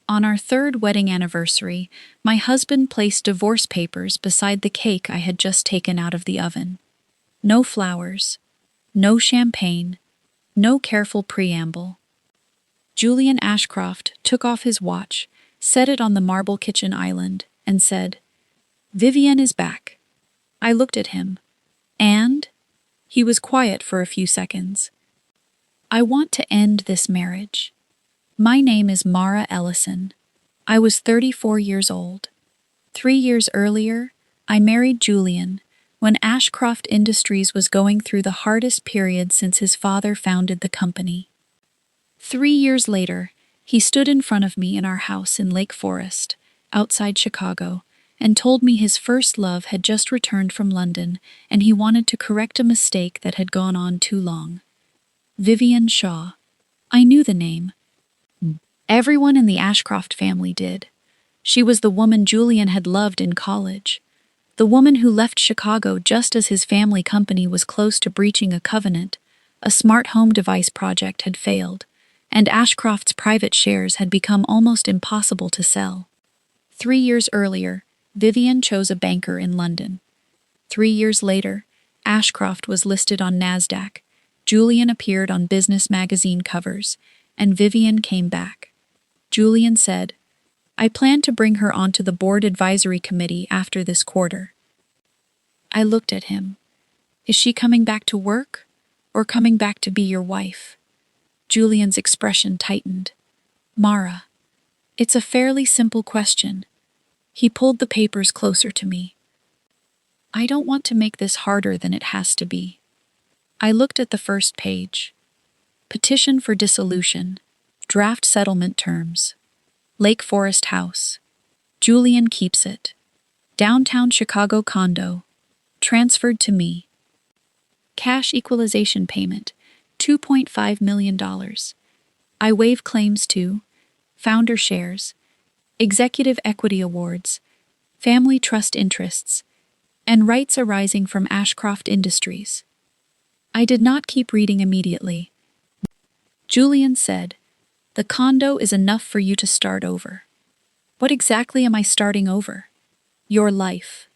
On our third wedding anniversary, my husband placed divorce papers beside the cake I had just taken out of the oven. No flowers, no champagne, no careful preamble. Julian Ashcroft took off his watch, set it on the marble kitchen island, and said, "Vivienne is back." I looked at him. "And?" He was quiet for a few seconds. "I want to end this marriage. My name is Mara Ellison. I was 34 years old. 3 years earlier, I married Julian when Ashcroft Industries was going through the hardest period since his father founded the company. 3 years later, he stood in front of me in our house in Lake Forest, outside Chicago, and told me his first love had just returned from London and he wanted to correct a mistake that had gone on too long. Vivienne Shaw. I knew the name. Everyone in the Ashcroft family did. She was the woman Julian had loved in college. The woman who left Chicago just as his family company was close to breaching a covenant, a smart home device project had failed, and Ashcroft's private shares had become almost impossible to sell. 3 years earlier, Vivienne chose a banker in London. 3 years later, Ashcroft was listed on NASDAQ, Julian appeared on business magazine covers, and Vivienne came back. Julian said, "I plan to bring her onto the board advisory committee after this quarter." I looked at him. "Is she coming back to work, or coming back to be your wife?" Julian's expression tightened. "Mara, it's a fairly simple question." He pulled the papers closer to me. "I don't want to make this harder than it has to be." I looked at the first page. Petition for dissolution. Draft settlement terms. Lake Forest House. Julian keeps it. Downtown Chicago condo. Transferred to me. Cash equalization payment. $2.5 million. I waive claims to founder shares, executive equity awards, family trust interests, and rights arising from Ashcroft Industries. I did not keep reading immediately. Julian said, "The condo is enough for you to start over." What exactly am I starting over? Your life.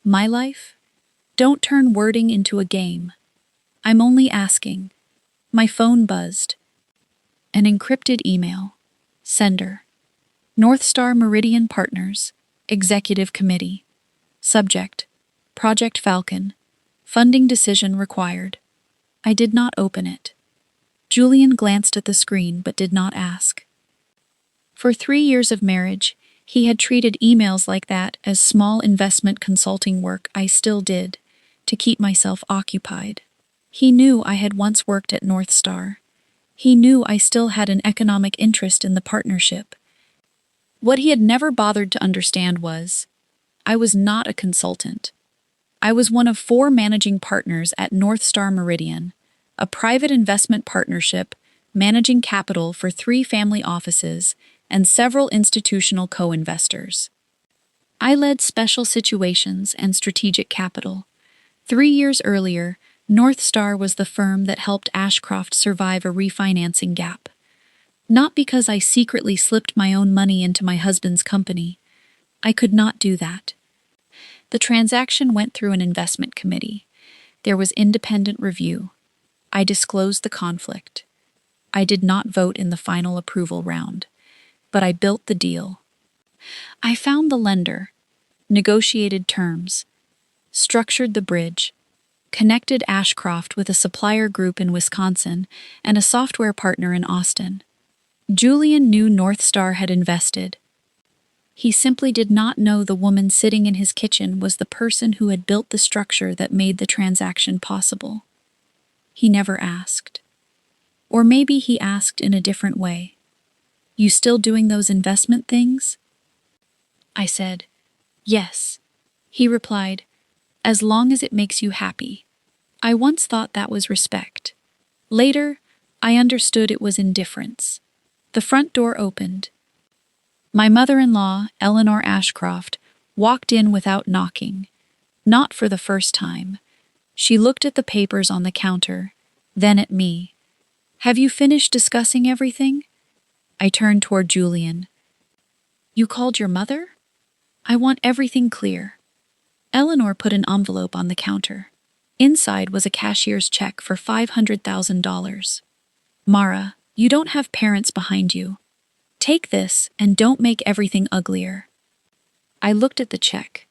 My life? Don't turn wording into a game. I'm only asking. My phone buzzed. An encrypted email. Sender. North Star Meridian Partners. Executive Committee. Subject. Project Falcon. Funding decision required. I did not open it. Julian glanced at the screen but did not ask. For 3 years of marriage, he had treated emails like that as small investment consulting work I still did, to keep myself occupied. He knew I had once worked at North Star. He knew I still had an economic interest in the partnership. What he had never bothered to understand was, I was not a consultant. I was one of 4 managing partners at North Star Meridian, a private investment partnership managing capital for 3 family offices and several institutional co-investors. I led special situations and strategic capital. 3 years earlier, North Star was the firm that helped Ashcroft survive a refinancing gap. Not because I secretly slipped my own money into my husband's company. I could not do that. The transaction went through an investment committee. There was independent review. I disclosed the conflict. I did not vote in the final approval round, but I built the deal. I found the lender, negotiated terms, structured the bridge, connected Ashcroft with a supplier group in Wisconsin and a software partner in Austin. Julian knew North Star had invested. He simply did not know the woman sitting in his kitchen was the person who had built the structure that made the transaction possible. He never asked. Or maybe he asked in a different way. "You still doing those investment things?" I said, "Yes." He replied, "As long as it makes you happy." I once thought that was respect. Later, I understood it was indifference. The front door opened. My mother-in-law, Eleanor Ashcroft, walked in without knocking. Not for the first time. She looked at the papers on the counter, then at me. "Have you finished discussing everything?" I turned toward Julian. You called your mother? I want everything clear. Eleanor put an envelope on the counter. Inside was a cashier's check for $500,000. Mara, you don't have parents behind you. Take this and don't make everything uglier. I looked at the check.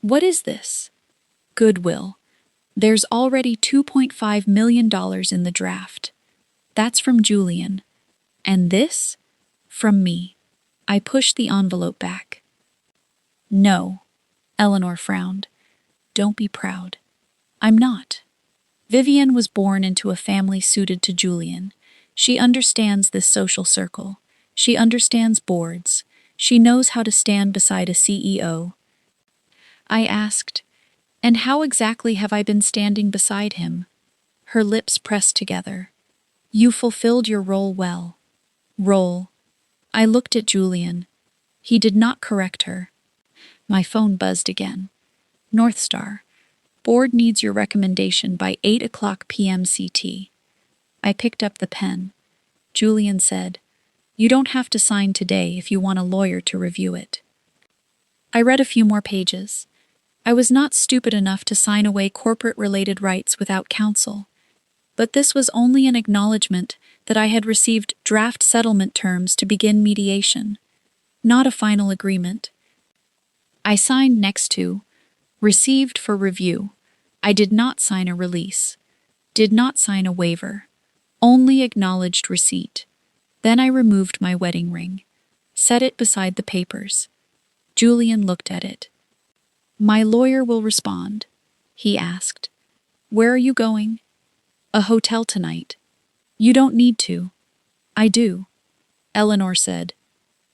What is this? Goodwill. There's already $2.5 million in the draft. That's from Julian. And this? From me. I pushed the envelope back. No. Eleanor frowned. Don't be proud. I'm not. Vivian was born into a family suited to Julian. She understands this social circle. She understands boards. She knows how to stand beside a CEO. I asked, and how exactly have I been standing beside him? Her lips pressed together. You fulfilled your role well. Role. I looked at Julian. He did not correct her. My phone buzzed again. North Star. Board needs your recommendation by 8 p.m. CT. I picked up the pen. Julian said, You don't have to sign today if you want a lawyer to review it. I read a few more pages. I was not stupid enough to sign away corporate-related rights without counsel. But this was only an acknowledgement that I had received draft settlement terms to begin mediation, not a final agreement. I signed next to, Received for review. I did not sign a release. Did not sign a waiver. Only acknowledged receipt. Then I removed my wedding ring. Set it beside the papers. Julian looked at it. My lawyer will respond, he asked. Where are you going? A hotel tonight. You don't need to. I do. Eleanor said.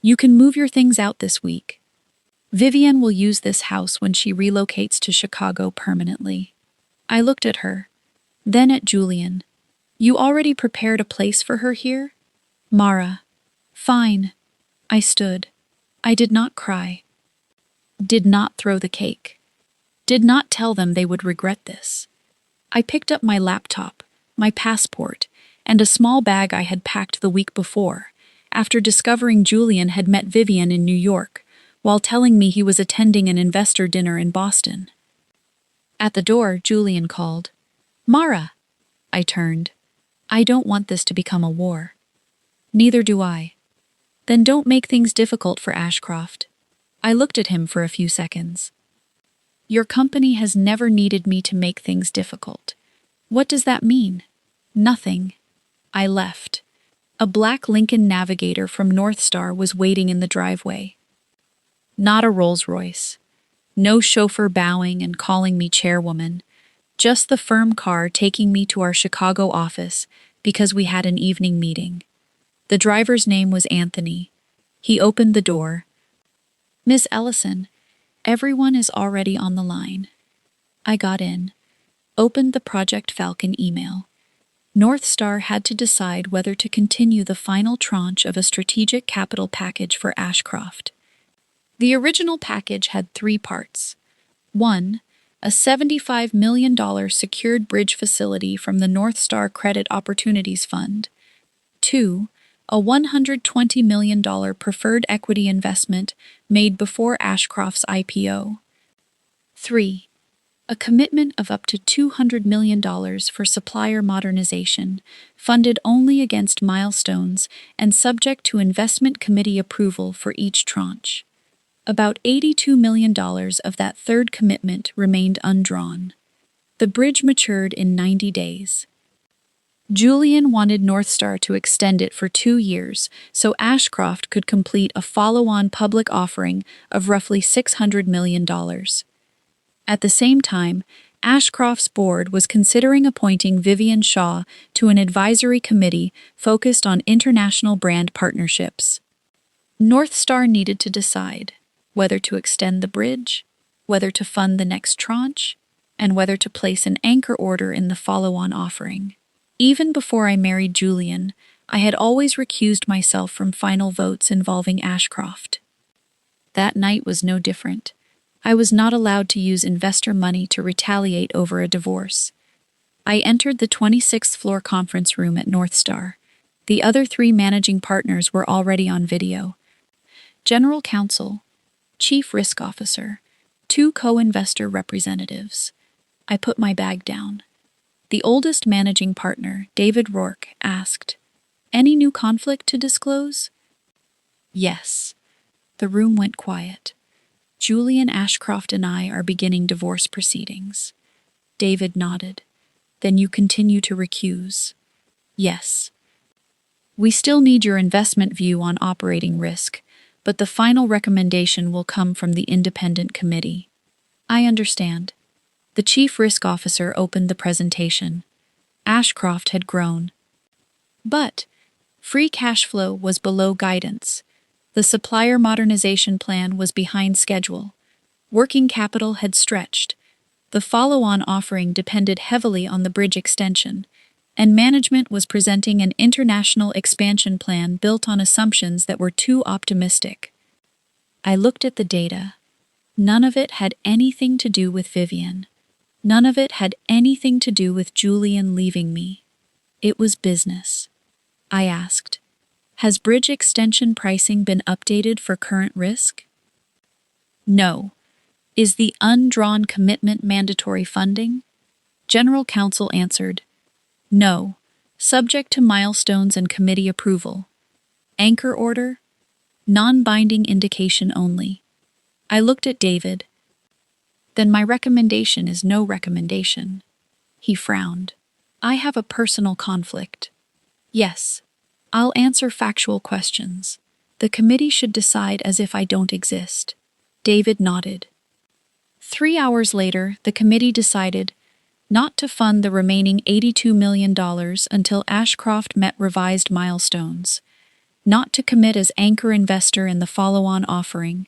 You can move your things out this week. Vivian will use this house when she relocates to Chicago permanently. I looked at her, then at Julian. You already prepared a place for her here? Mara. Fine. I stood. I did not cry. Did not throw the cake. Did not tell them they would regret this. I picked up my laptop, my passport, and a small bag I had packed the week before, after discovering Julian had met Vivian in New York, while telling me he was attending an investor dinner in Boston. At the door, Julian called. Mara! I turned. I don't want this to become a war. Neither do I. Then don't make things difficult for Ashcroft. I looked at him for a few seconds. Your company has never needed me to make things difficult. What does that mean? Nothing. I left. A black Lincoln Navigator from North Star was waiting in the driveway. Not a Rolls-Royce. No chauffeur bowing and calling me chairwoman. Just the firm car taking me to our Chicago office because we had an evening meeting. The driver's name was Anthony. He opened the door. Miss Ellison, everyone is already on the line. I got in. Opened the Project Falcon email. North Star had to decide whether to continue the final tranche of a strategic capital package for Ashcroft. The original package had 3 parts. 1. A $75 million secured bridge facility from the North Star Credit Opportunities Fund. 2. A $120 million preferred equity investment made before Ashcroft's IPO. 3. A commitment of up to $200 million for supplier modernization, funded only against milestones and subject to investment committee approval for each tranche. About $82 million of that third commitment remained undrawn. The bridge matured in 90 days. Julian wanted North Star to extend it for 2 years so Ashcroft could complete a follow-on public offering of roughly $600 million. At the same time, Ashcroft's board was considering appointing Vivian Shaw to an advisory committee focused on international brand partnerships. North Star needed to decide whether to extend the bridge, whether to fund the next tranche, and whether to place an anchor order in the follow-on offering. Even before I married Julian, I had always recused myself from final votes involving Ashcroft. That night was no different. I was not allowed to use investor money to retaliate over a divorce. I entered the 26th floor conference room at North Star. The other 3 managing partners were already on video. General Counsel, Chief Risk Officer, 2 co-investor representatives. I put my bag down. The oldest managing partner, David Rourke, asked, "Any new conflict to disclose?" Yes. The room went quiet. Julian Ashcroft and I are beginning divorce proceedings. David nodded. Then you continue to recuse. Yes. We still need your investment view on operating risk, but the final recommendation will come from the independent committee. I understand. The chief risk officer opened the presentation. Ashcroft had grown. But free cash flow was below guidance. The supplier modernization plan was behind schedule. Working capital had stretched. The follow-on offering depended heavily on the bridge extension, and management was presenting an international expansion plan built on assumptions that were too optimistic. I looked at the data. None of it had anything to do with Vivian. None of it had anything to do with Julian leaving me. It was business. I asked, "Has bridge extension pricing been updated for current risk?" No. Is the undrawn commitment mandatory funding? General Counsel answered, "No, subject to milestones and committee approval. Anchor order? Non-binding indication only." I looked at David. "Then my recommendation is no recommendation." He frowned. "I have a personal conflict." "Yes, I'll answer factual questions. The committee should decide as if I don't exist." David nodded. 3 hours later, the committee decided not to fund the remaining $82 million until Ashcroft met revised milestones, not to commit as anchor investor in the follow-on offering,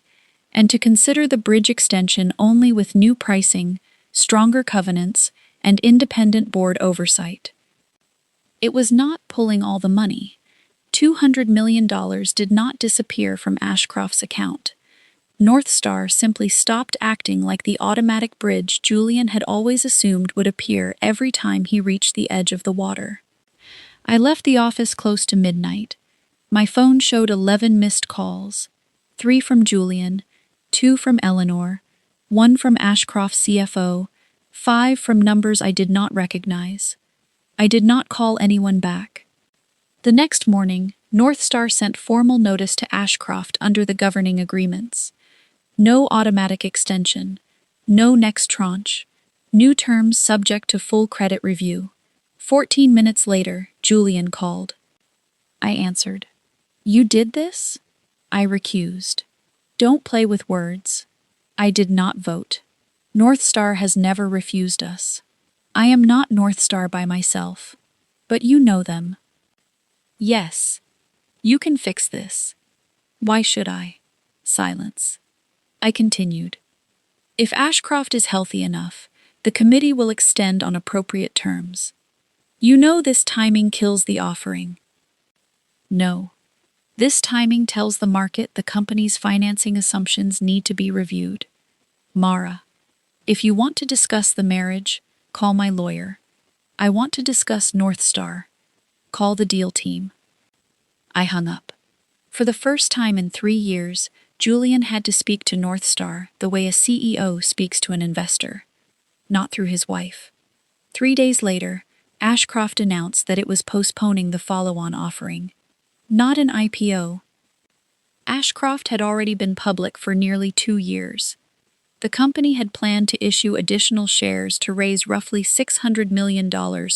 and to consider the bridge extension only with new pricing, stronger covenants, and independent board oversight. It was not pulling all the money. $200 million did not disappear from Ashcroft's account. North Star simply stopped acting like the automatic bridge Julian had always assumed would appear every time he reached the edge of the water. I left the office close to midnight. My phone showed 11 missed calls, 3 from Julian, 2 from Eleanor, 1 from Ashcroft's CFO, 5 from numbers I did not recognize. I did not call anyone back. The next morning, North Star sent formal notice to Ashcroft under the governing agreements. No automatic extension. No next tranche. New terms subject to full credit review. 14 minutes later, Julian called. I answered. "You did this?" I recused. "Don't play with words." I did not vote. North Star has never refused us. I am not North Star by myself. But you know them. "Yes. You can fix this." "Why should I?" Silence. I continued. "If Ashcroft is healthy enough, the committee will extend on appropriate terms. You know this timing kills the offering." "No. This timing tells the market the company's financing assumptions need to be reviewed. Mara, if you want to discuss the marriage, call my lawyer. I want to discuss North Star. Call the deal team." I hung up. For the first time in 3 years, Julian had to speak to North Star the way a CEO speaks to an investor, not through his wife. 3 days later, Ashcroft announced that it was postponing the follow-on offering, not an IPO. Ashcroft had already been public for nearly 2 years. The company had planned to issue additional shares to raise roughly $600 million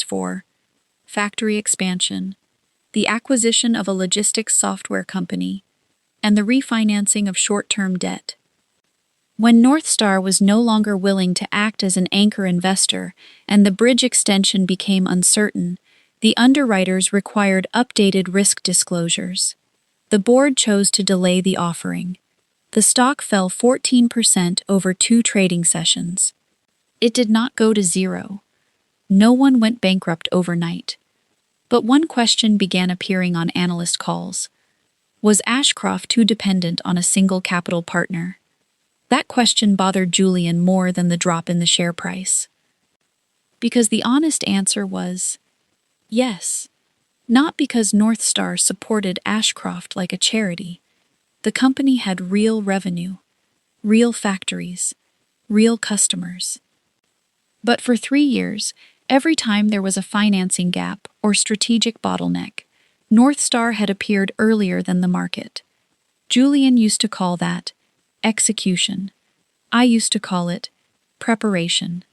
for factory expansion, the acquisition of a logistics software company, and the refinancing of short-term debt. When North Star was no longer willing to act as an anchor investor and the bridge extension became uncertain, the underwriters required updated risk disclosures. The board chose to delay the offering. The stock fell 14% over 2 trading sessions. It did not go to zero. No one went bankrupt overnight. But one question began appearing on analyst calls. Was Ashcroft too dependent on a single capital partner? That question bothered Julian more than the drop in the share price. Because the honest answer was yes. Not because North Star supported Ashcroft like a charity. The company had real revenue, real factories, real customers. But for 3 years, every time there was a financing gap or strategic bottleneck, North Star had appeared earlier than the market. Julian used to call that execution. I used to call it preparation.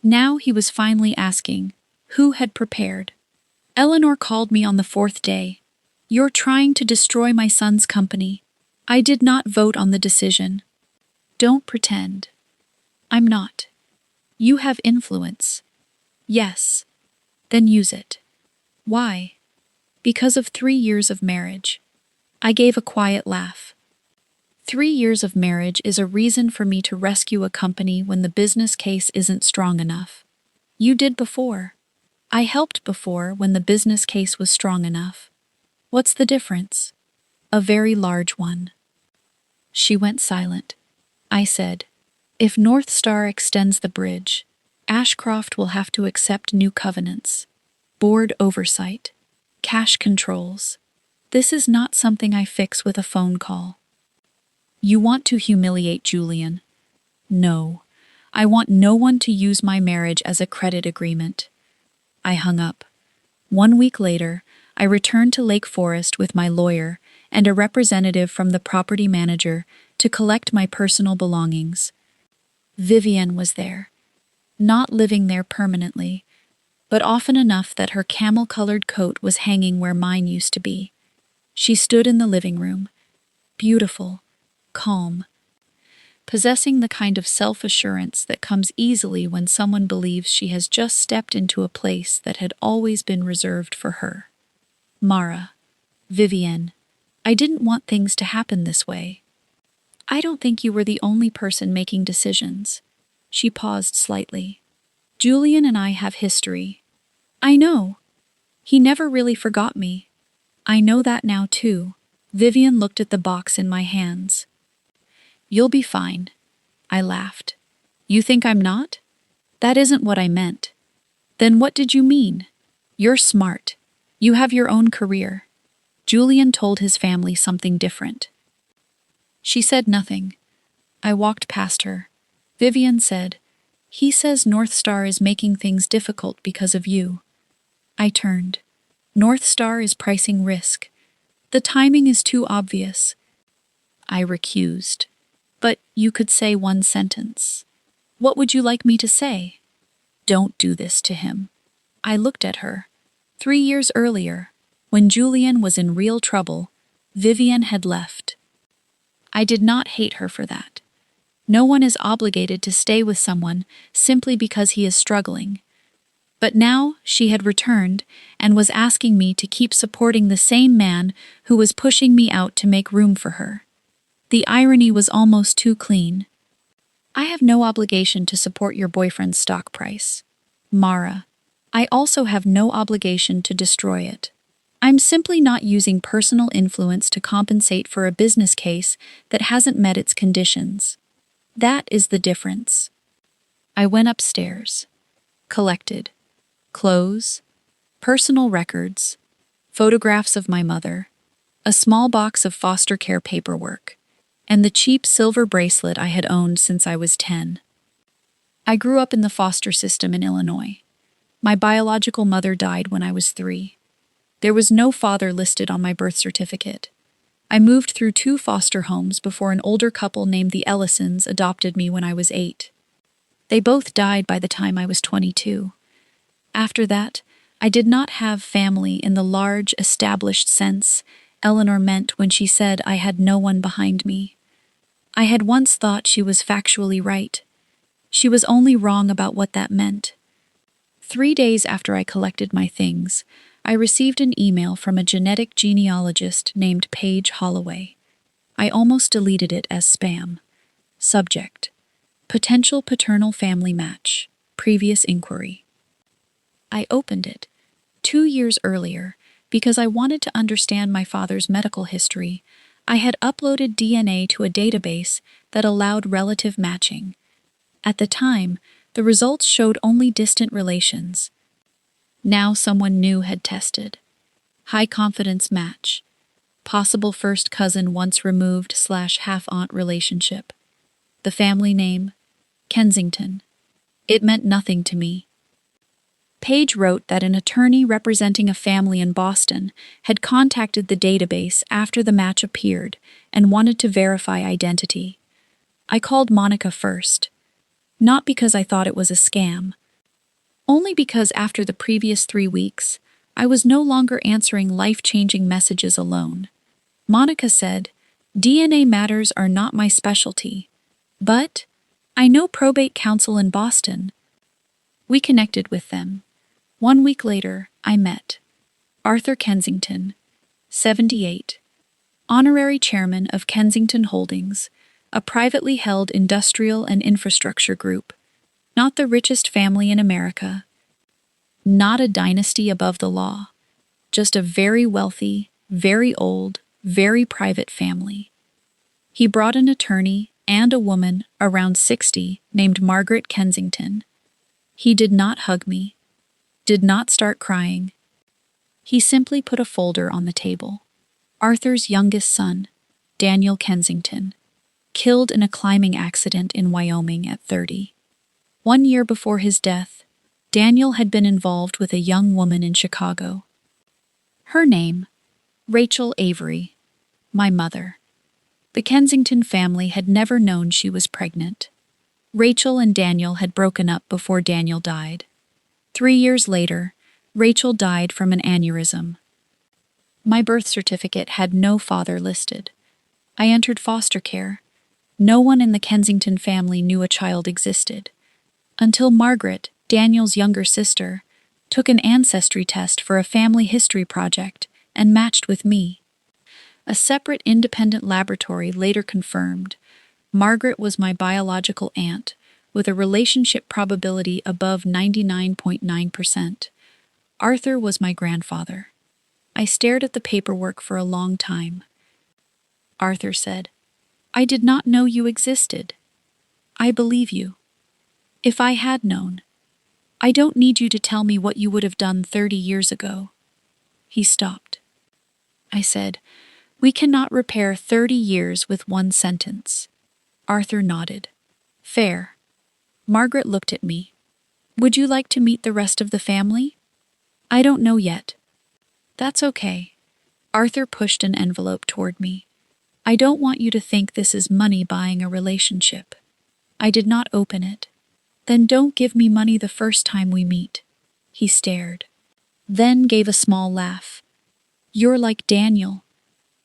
Now he was finally asking, who had prepared? Eleanor called me on the fourth day. You're trying to destroy my son's company. I did not vote on the decision. Don't pretend. I'm not. You have influence. Yes. Then use it. Why? Because of 3 years of marriage. I gave a quiet laugh. 3 years of marriage is a reason for me to rescue a company when the business case isn't strong enough. You did before. I helped before when the business case was strong enough. What's the difference? A very large one. She went silent. I said, if North Star extends the bridge, Ashcroft will have to accept new covenants, board oversight, cash controls. This is not something I fix with a phone call. You want to humiliate Julian? No. I want no one to use my marriage as a credit agreement. I hung up. 1 week later, I returned to Lake Forest with my lawyer and a representative from the property manager to collect my personal belongings. Vivian was there, not living there permanently, but often enough that her camel-colored coat was hanging where mine used to be. She stood in the living room, beautiful, calm, possessing the kind of self-assurance that comes easily when someone believes she has just stepped into a place that had always been reserved for her. Mara, Vivian, I didn't want things to happen this way. I don't think you were the only person making decisions. She paused slightly. Julian and I have history. I know. He never really forgot me. I know that now too. Vivian looked at the box in my hands. You'll be fine. I laughed. You think I'm not? That isn't what I meant. Then what did you mean? You're smart. You have your own career. Julian told his family something different. She said nothing. I walked past her. Vivian said, he says North Star is making things difficult because of you. I turned. North Star is pricing risk. The timing is too obvious. I recused. But you could say one sentence. What would you like me to say? Don't do this to him. I looked at her. 3 years earlier, when Julian was in real trouble, Vivian had left. I did not hate her for that. No one is obligated to stay with someone simply because he is struggling. But now she had returned and was asking me to keep supporting the same man who was pushing me out to make room for her. The irony was almost too clean. I have no obligation to support your boyfriend's stock price. Mara, I also have no obligation to destroy it. I'm simply not using personal influence to compensate for a business case that hasn't met its conditions. That is the difference. I went upstairs, collected clothes, personal records, photographs of my mother, a small box of foster care paperwork, and the cheap silver bracelet I had owned since I was 10. I grew up in the foster system in Illinois. My biological mother died when I was 3. There was no father listed on my birth certificate. I moved through 2 foster homes before an older couple named the Ellisons adopted me when I was 8. They both died by the time I was 22. After that, I did not have family in the large, established sense Eleanor meant when she said I had no one behind me. I had once thought she was factually right. She was only wrong about what that meant. 3 days after I collected my things, I received an email from a genetic genealogist named Paige Holloway. I almost deleted it as spam. Subject: Potential paternal family match. Previous inquiry. I opened it, 2 years earlier, because I wanted to understand my father's medical history. I had uploaded DNA to a database that allowed relative matching. At the time, the results showed only distant relations. Now someone new had tested. High confidence match. possible first cousin once removed / half-aunt relationship. The family name, Kensington. It meant nothing to me. Paige wrote that an attorney representing a family in Boston had contacted the database after the match appeared and wanted to verify identity. I called Monica first, not because I thought it was a scam, only because after the previous 3 weeks, I was no longer answering life-changing messages alone. Monica said, "DNA matters are not my specialty, but I know probate counsel in Boston." We connected with them. 1 week later, I met Arthur Kensington, 78, honorary chairman of Kensington Holdings, a privately held industrial and infrastructure group. Not the richest family in America. Not a dynasty above the law. Just a very wealthy, very old, very private family. He brought an attorney and a woman around 60 named Margaret Kensington. He did not hug me, did not start crying. He simply put a folder on the table. Arthur's youngest son, Daniel Kensington, killed in a climbing accident in Wyoming at 30. 1 year before his death, Daniel had been involved with a young woman in Chicago. Her name, Rachel Avery, my mother. The Kensington family had never known she was pregnant. Rachel and Daniel had broken up before Daniel died. 3 years later, Rachel died from an aneurysm. My birth certificate had no father listed. I entered foster care. No one in the Kensington family knew a child existed, until Margaret, Daniel's younger sister, took an ancestry test for a family history project and matched with me. A separate independent laboratory later confirmed Margaret was my biological aunt, with a relationship probability above 99.9%. Arthur was my grandfather. I stared at the paperwork for a long time. Arthur said, "I did not know you existed. I believe you. If I had known, I don't need you to tell me what you would have done 30 years ago." He stopped. I said, "We cannot repair 30 years with one sentence." Arthur nodded. "Fair." Margaret looked at me. "Would you like to meet the rest of the family?" "I don't know yet." "That's okay." Arthur pushed an envelope toward me. "I don't want you to think this is money buying a relationship." I did not open it. "Then don't give me money the first time we meet." He stared, then gave a small laugh. "You're like Daniel."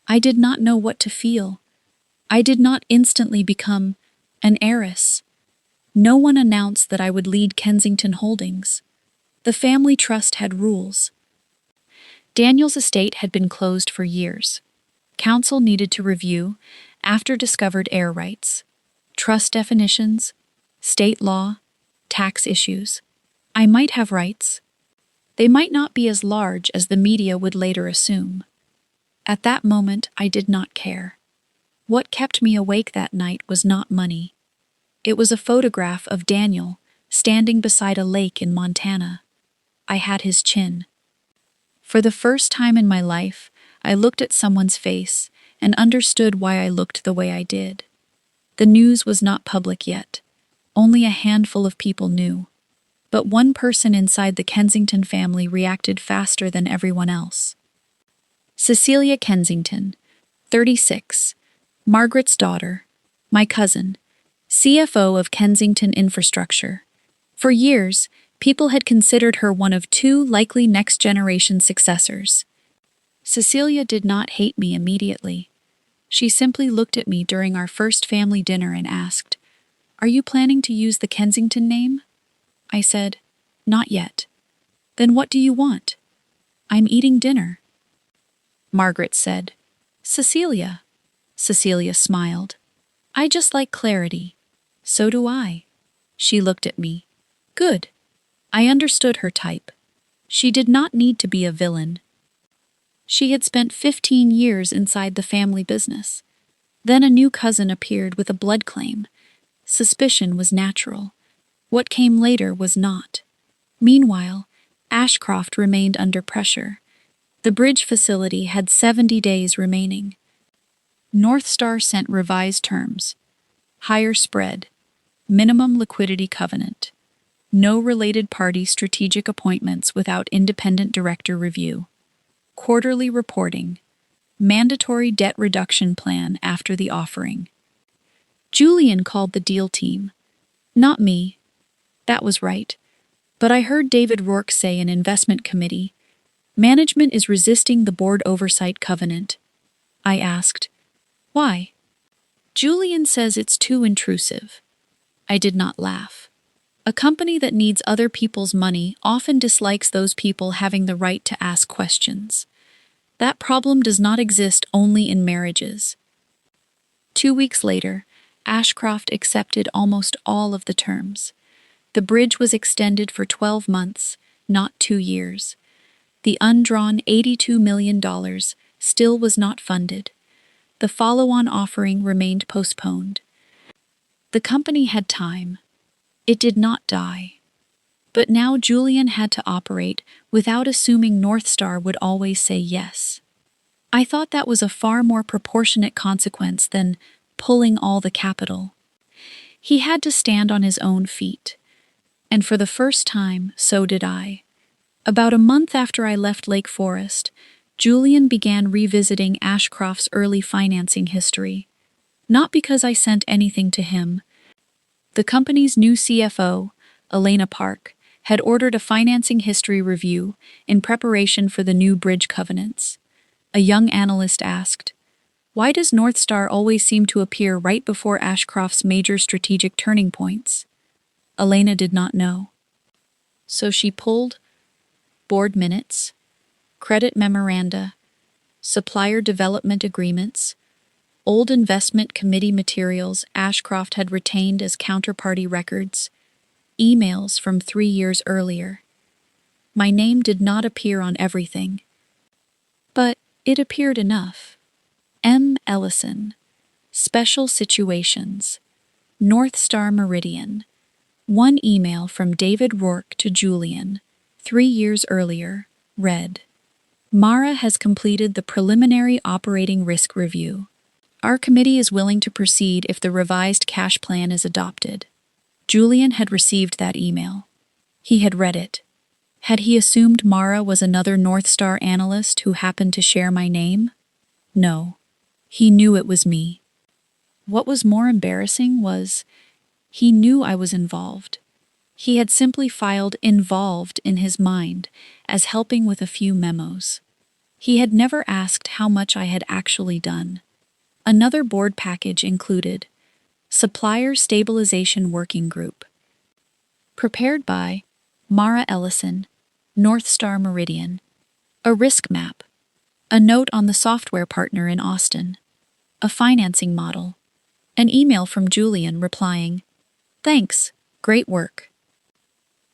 I did not know what to feel. I did not instantly become an heiress. No one announced that I would lead Kensington Holdings. The family trust had rules. Daniel's estate had been closed for years. Council needed to review, after discovered heir rights, trust definitions, state law, tax issues. I might have rights. They might not be as large as the media would later assume. At that moment, I did not care. What kept me awake that night was not money. It was a photograph of Daniel standing beside a lake in Montana. I had his chin. For the first time in my life, I looked at someone's face and understood why I looked the way I did. The news was not public yet. Only a handful of people knew. But one person inside the Kensington family reacted faster than everyone else. Cecilia Kensington, 36, Margaret's daughter, my cousin, CFO of Kensington Infrastructure. For years, people had considered her one of 2 likely next-generation successors. Cecilia did not hate me immediately. She simply looked at me during our first family dinner and asked, "Are you planning to use the Kensington name?" I said, "Not yet." "Then what do you want?" "I'm eating dinner." Margaret said, "Cecilia." Cecilia smiled. "I just like clarity." "So do I." She looked at me. Good. I understood her type. She did not need to be a villain. She had spent 15 years inside the family business. Then a new cousin appeared with a blood claim. Suspicion was natural. What came later was not. Meanwhile, Ashcroft remained under pressure. The bridge facility had 70 days remaining. North Star sent revised terms: higher spread, minimum liquidity covenant, no related party strategic appointments without independent director review, quarterly reporting, mandatory debt reduction plan after the offering. Julian called the deal team. Not me. That was right. But I heard David Rourke say in investment committee, management is resisting the board oversight covenant. I asked, why? Julian says it's too intrusive. I did not laugh. A company that needs other people's money often dislikes those people having the right to ask questions. That problem does not exist only in marriages. 2 weeks later, Ashcroft accepted almost all of the terms. The bridge was extended for 12 months, not 2 years. The undrawn $82 million still was not funded. The follow-on offering remained postponed. The company had time. It did not die. But now Julian had to operate without assuming North Star would always say yes. I thought that was a far more proportionate consequence than pulling all the capital. He had to stand on his own feet. And for the first time, so did I. About a month after I left Lake Forest, Julian began revisiting Ashcroft's early financing history. Not because I sent anything to him. The company's new CFO, Elena Park, had ordered a financing history review in preparation for the new bridge covenants. A young analyst asked, why does North Star always seem to appear right before Ashcroft's major strategic turning points? Elena did not know. So she pulled board minutes, credit memoranda, supplier development agreements, old investment committee materials Ashcroft had retained as counterparty records, emails from 3 years earlier. My name did not appear on everything, but it appeared enough. M. Ellison, Special Situations, North Star Meridian. One email from David Rourke to Julian, 3 years earlier, read, Mara has completed the preliminary operating risk review. Our committee is willing to proceed if the revised cash plan is adopted. Julian had received that email. He had read it. Had he assumed Mara was another North Star analyst who happened to share my name? No. He knew it was me. What was more embarrassing was, he knew I was involved. He had simply filed involved in his mind as helping with a few memos. He had never asked how much I had actually done. Another board package included Supplier Stabilization Working Group, prepared by Mara Ellison, North Star Meridian, a risk map, a note on the software partner in Austin, a financing model, an email from Julian replying, thanks, great work.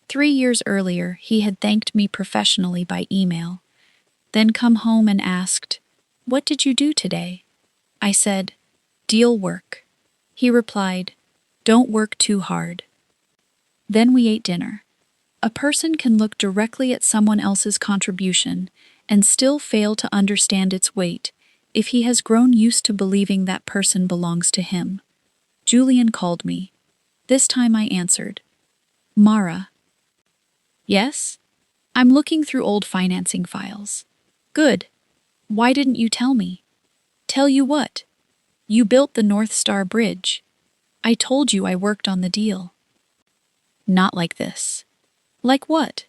3 years earlier, he had thanked me professionally by email, then come home and asked, what did you do today? I said, deal work. He replied, don't work too hard. Then we ate dinner. A person can look directly at someone else's contribution and still fail to understand its weight if he has grown used to believing that person belongs to him. Julian called me. This time I answered, Mara. Yes? I'm looking through old financing files. Good. Why didn't you tell me? Tell you what? You built the North Star Bridge. I told you I worked on the deal. Not like this. Like what?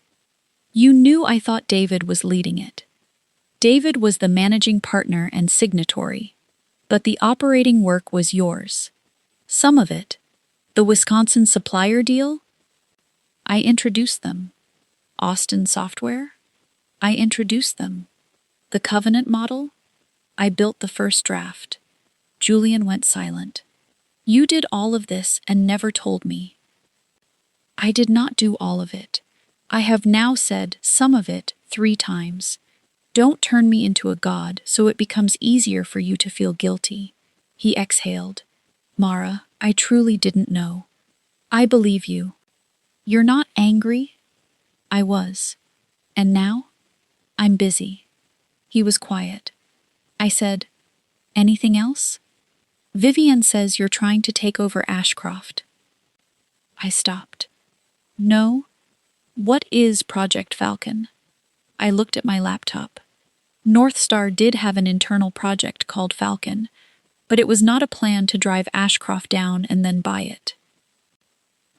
You knew I thought David was leading it. David was the managing partner and signatory, but the operating work was yours. Some of it. The Wisconsin supplier deal? I introduced them. Austin Software? I introduced them. The covenant model? I built the first draft. Julian went silent. You did all of this and never told me. I did not do all of it. I have now said some of it 3 times. Don't turn me into a god so it becomes easier for you to feel guilty. He exhaled. Mara, I truly didn't know. I believe you. You're not angry? I was. And now? I'm busy. He was quiet. I said, "Anything else?" "Vivian says you're trying to take over Ashcroft." I stopped. "No. What is Project Falcon?" I looked at my laptop. North Star did have an internal project called Falcon, but it was not a plan to drive Ashcroft down and then buy it.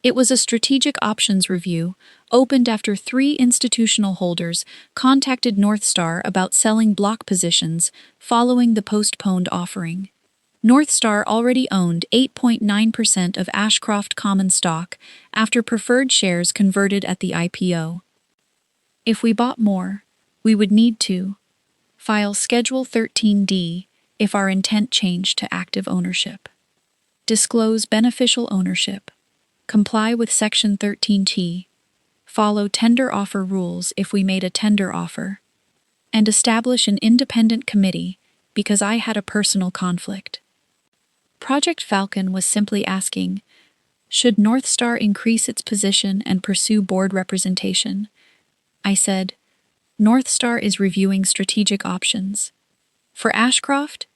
It was a strategic options review, opened after 3 institutional holders contacted North Star about selling block positions following the postponed offering. North Star already owned 8.9% of Ashcroft common stock after preferred shares converted at the IPO. If we bought more, we would need to file Schedule 13D if our intent changed to active ownership, disclose beneficial ownership, comply with Section 13T, follow tender offer rules if we made a tender offer, and establish an independent committee because I had a personal conflict. Project Falcon was simply asking, should North Star increase its position and pursue board representation? I said, North Star is reviewing strategic options. For Ashcroft,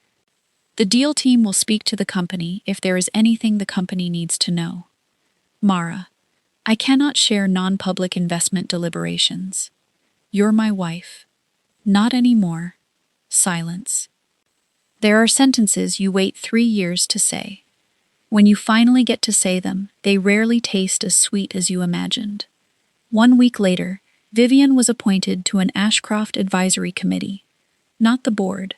the deal team will speak to the company if there is anything the company needs to know. Mara, I cannot share non-public investment deliberations. You're my wife. Not anymore. Silence. There are sentences you wait 3 years to say. When you finally get to say them, they rarely taste as sweet as you imagined. 1 week later, Vivian was appointed to an Ashcroft advisory committee, not the board.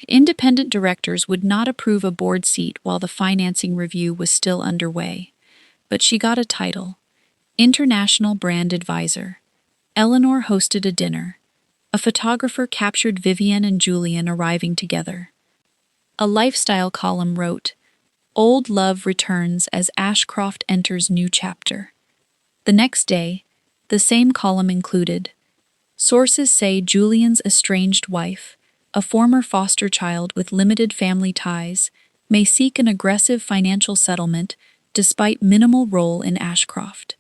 Independent directors would not approve a board seat while the financing review was still underway, but she got a title, International Brand Advisor. Eleanor hosted a dinner. A photographer captured Vivian and Julian arriving together. A lifestyle column wrote, Old love returns as Ashcroft enters new chapter. The next day, the same column included, sources say Julian's estranged wife, a former foster child with limited family ties, may seek an aggressive financial settlement despite minimal role in Ashcroft.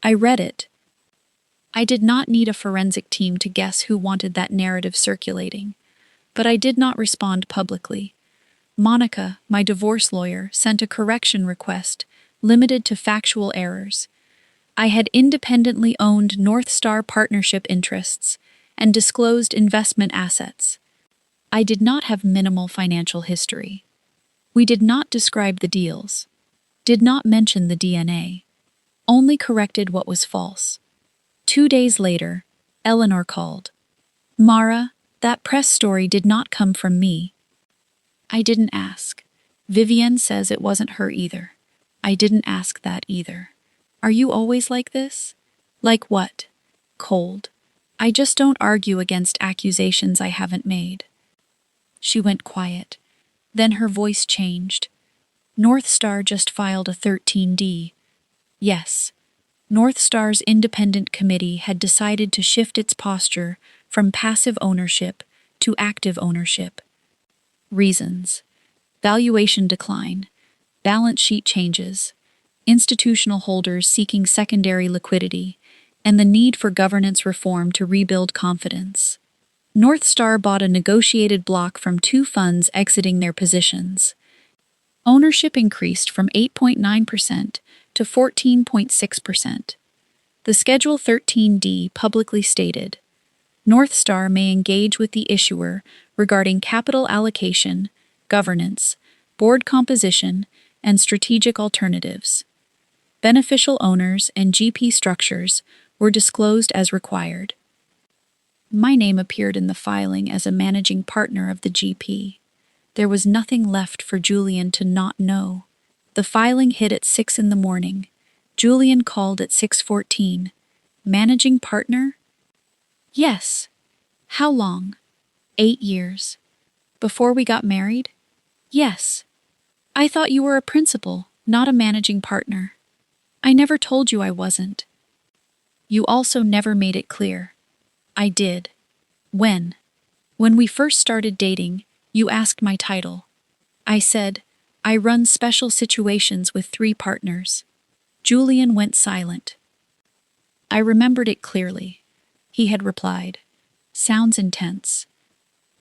I read it. I did not need a forensic team to guess who wanted that narrative circulating, but I did not respond publicly. Monica, my divorce lawyer, sent a correction request, limited to factual errors. I had independently owned North Star partnership interests and disclosed investment assets. I did not have minimal financial history. We did not describe the deals, did not mention the DNA, only corrected what was false. 2 days later, Eleanor called. Mara, that press story did not come from me. I didn't ask. Vivian says it wasn't her either. I didn't ask that either. Are you always like this? Like what? Cold. I just don't argue against accusations I haven't made. She went quiet. Then her voice changed. North Star just filed a 13D. Yes. North Star's independent committee had decided to shift its posture from passive ownership to active ownership. Reasons: valuation decline, balance sheet changes, institutional holders seeking secondary liquidity, and the need for governance reform to rebuild confidence. North Star bought a negotiated block from 2 funds exiting their positions. Ownership increased from 8.9% to 14.6%. The Schedule 13D publicly stated, North Star may engage with the issuer regarding capital allocation, governance, board composition, and strategic alternatives. Beneficial owners and GP structures were disclosed as required. My name appeared in the filing as a managing partner of the GP. There was nothing left for Julian to not know. The filing hit at 6 in the morning. Julian called at 6:14. Managing partner? Yes. How long? 8 years. Before we got married? Yes. I thought you were a principal, not a managing partner. I never told you I wasn't. You also never made it clear. I did. When? When we first started dating, you asked my title. I said, I run special situations with 3 partners. Julian went silent. I remembered it clearly. He had replied, sounds intense.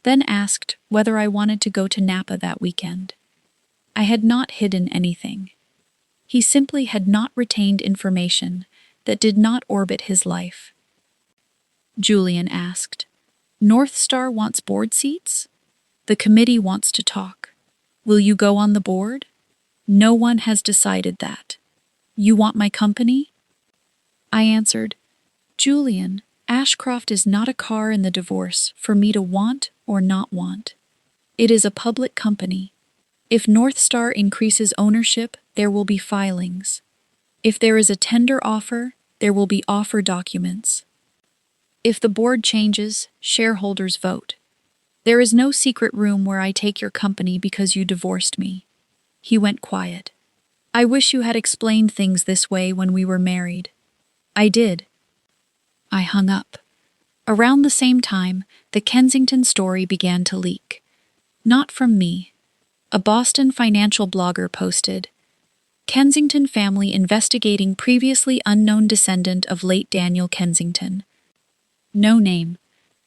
then asked whether I wanted to go to Napa that weekend. I had not hidden anything. He simply had not retained information that did not orbit his life. Julian asked, "North Star wants board seats? The committee wants to talk. Will you go on the board? No one has decided that. You want my company?" I answered, "Julian, Ashcroft is not a car in the divorce for me to want or not want. It is a public company. If North Star increases ownership, there will be filings. If there is a tender offer, there will be offer documents. If the board changes, shareholders vote. There is no secret room where I take your company because you divorced me." He went quiet. "I wish you had explained things this way when we were married." "I did." I hung up. Around the same time, the Kensington story began to leak. Not from me. A Boston financial blogger posted, "Kensington family investigating previously unknown descendant of late Daniel Kensington." No name.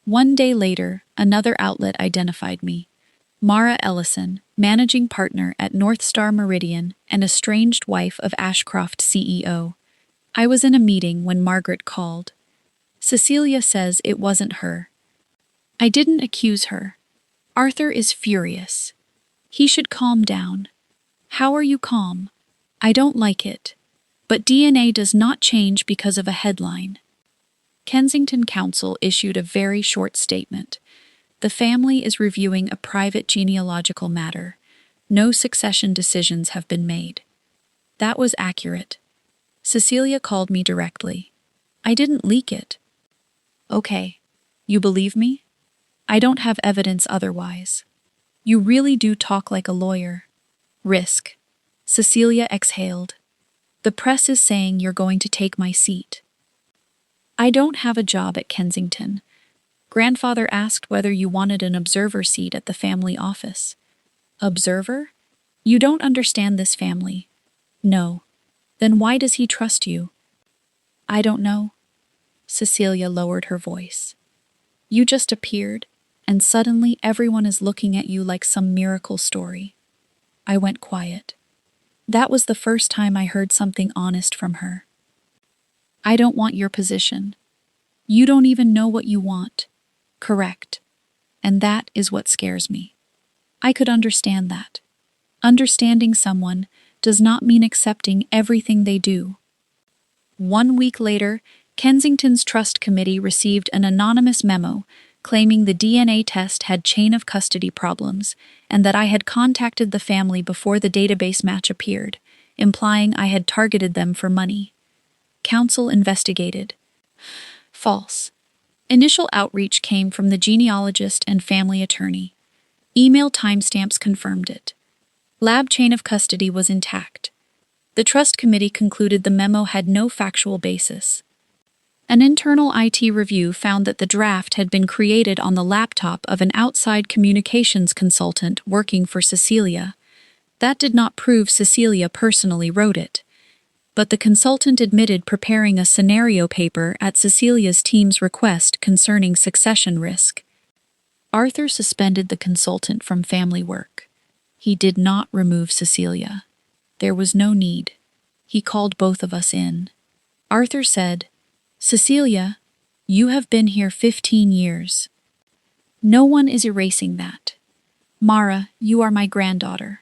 One day later, another outlet identified me. Mara Ellison, managing partner at North Star Meridian and estranged wife of Ashcroft CEO. I was in a meeting when Margaret called. "Cecilia says it wasn't her." I didn't accuse her. Arthur is furious. He should calm down. How are you calm? I don't like it. But DNA does not change because of a headline. Kensington Council issued a very short statement. The family is reviewing a private genealogical matter. No succession decisions have been made. That was accurate. Cecilia called me directly. I didn't leak it. "Okay. You believe me? I don't have evidence otherwise. You really do talk like a lawyer." "Risk." Cecilia exhaled. "The press is saying you're going to take my seat." "I don't have a job at Kensington. Grandfather asked whether you wanted an observer seat at the family office." "Observer? You don't understand this family." "No. Then why does he trust you?" "I don't know." Cecilia lowered her voice. "You just appeared, and suddenly everyone is looking at you like some miracle story." I went quiet. That was the first time I heard something honest from her. "I don't want your position. You don't even know what you want." "Correct. And that is what scares me." I could understand that. Understanding someone does not mean accepting everything they do. 1 week later, Kensington's Trust Committee received an anonymous memo claiming the DNA test had chain of custody problems and that I had contacted the family before the database match appeared, implying I had targeted them for money. Council investigated. False. Initial outreach came from the genealogist and family attorney. Email timestamps confirmed it. Lab chain of custody was intact. The Trust Committee concluded the memo had no factual basis. An internal IT review found that the draft had been created on the laptop of an outside communications consultant working for Cecilia. That did not prove Cecilia personally wrote it. But the consultant admitted preparing a scenario paper at Cecilia's team's request concerning succession risk. Arthur suspended the consultant from family work. He did not remove Cecilia. There was no need. He called both of us in. Arthur said, "Cecilia, you have been here 15 years. No one is erasing that. Mara, you are my granddaughter.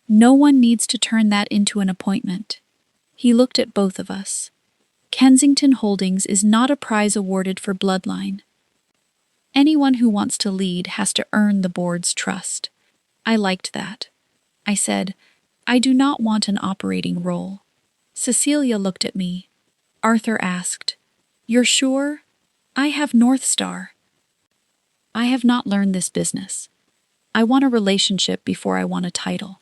No one needs to turn that into an appointment." He looked at both of us. "Kensington Holdings is not a prize awarded for bloodline. Anyone who wants to lead has to earn the board's trust." I liked that. I said, "I do not want an operating role." Cecilia looked at me. Arthur asked, "You're sure? I have North Star." "I have not learned this business. I want a relationship before I want a title.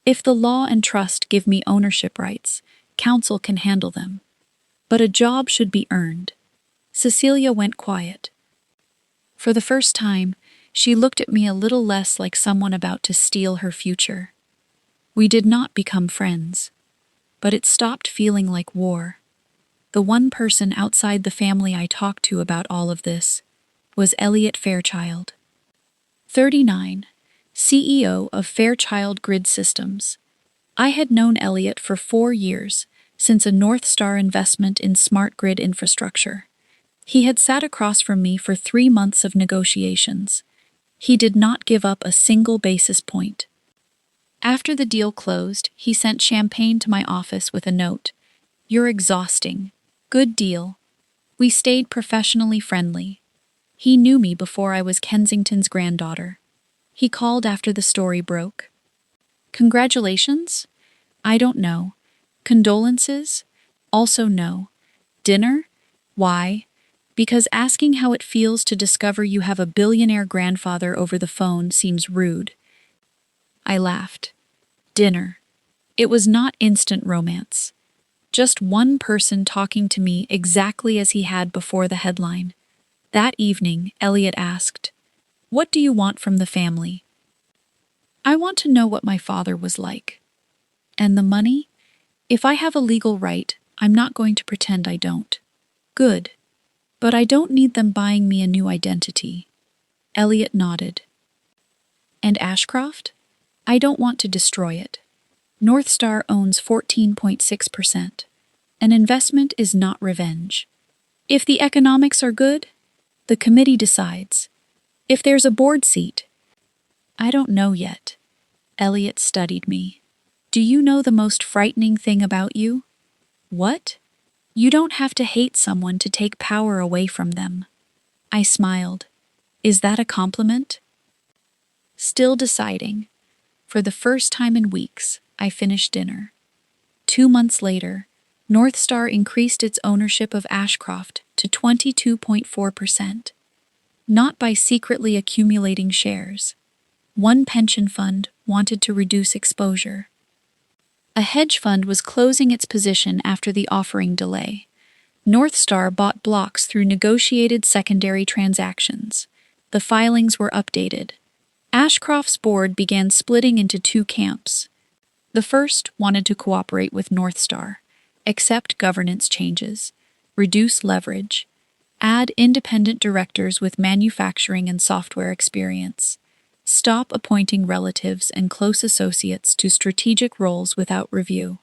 If the law and trust give me ownership rights, council can handle them. But a job should be earned." Cecilia went quiet. For the first time, she looked at me a little less like someone about to steal her future. We did not become friends, but it stopped feeling like war. The one person outside the family I talked to about all of this was Elliot Fairchild. 39, CEO of Fairchild Grid Systems. I had known Elliot for 4 years, since a North Star investment in smart grid infrastructure. He had sat across from me for 3 months of negotiations. He did not give up a single basis point. After the deal closed, he sent champagne to my office with a note. "You're exhausting. Good deal." We stayed professionally friendly. He knew me before I was Kensington's granddaughter. He called after the story broke. "Congratulations?" "I don't know." "Condolences?" "Also no." "Dinner?" "Why?" "Because asking how it feels to discover you have a billionaire grandfather over the phone seems rude." I laughed. Dinner. It was not instant romance. Just one person talking to me exactly as he had before the headline. That evening, Elliot asked, "What do you want from the family?" "I want to know what my father was like." "And the money?" "If I have a legal right, I'm not going to pretend I don't." "Good. But I don't need them buying me a new identity." Elliot nodded. "And Ashcroft?" "I don't want to destroy it. North Star owns 14.6%. An investment is not revenge. If the economics are good, the committee decides. If there's a board seat, I don't know yet." Elliot studied me. "Do you know the most frightening thing about you?" "What?" "You don't have to hate someone to take power away from them." I smiled. "Is that a compliment?" Still deciding. For the first time in weeks, I finished dinner. 2 months later, North Star increased its ownership of Ashcroft to 22.4%. Not by secretly accumulating shares. One pension fund wanted to reduce exposure. A hedge fund was closing its position after the offering delay. North Star bought blocks through negotiated secondary transactions. The filings were updated. Ashcroft's board began splitting into 2 camps. The first wanted to cooperate with North Star, accept governance changes, reduce leverage, add independent directors with manufacturing and software experience, stop appointing relatives and close associates to strategic roles without review.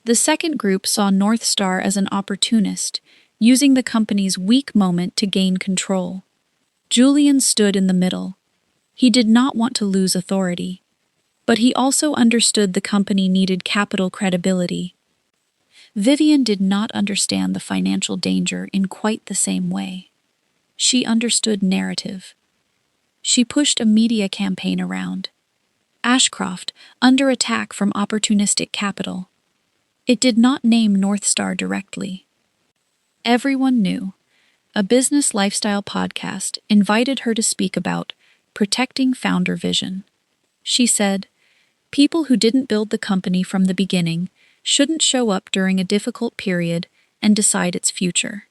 The second group saw North Star as an opportunist, using the company's weak moment to gain control. Julian stood in the middle. He did not want to lose authority, but he also understood the company needed capital credibility. Vivian did not understand the financial danger in quite the same way. She understood narrative. She pushed a media campaign around. Ashcroft, under attack from opportunistic capital. It did not name North Star directly. Everyone knew. A business lifestyle podcast invited her to speak about protecting founder vision. She said, "People who didn't build the company from the beginning shouldn't show up during a difficult period and decide its future."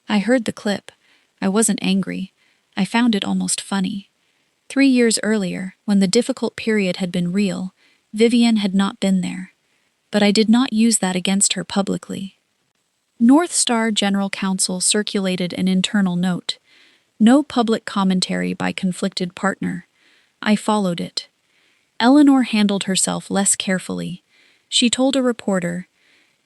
I heard the clip. I wasn't angry. I found it almost funny. 3 years earlier, when the difficult period had been real, Vivian had not been there. But I did not use that against her publicly. North Star General Counsel circulated an internal note. No public commentary by conflicted partner. I followed it. Eleanor handled herself less carefully. She told a reporter,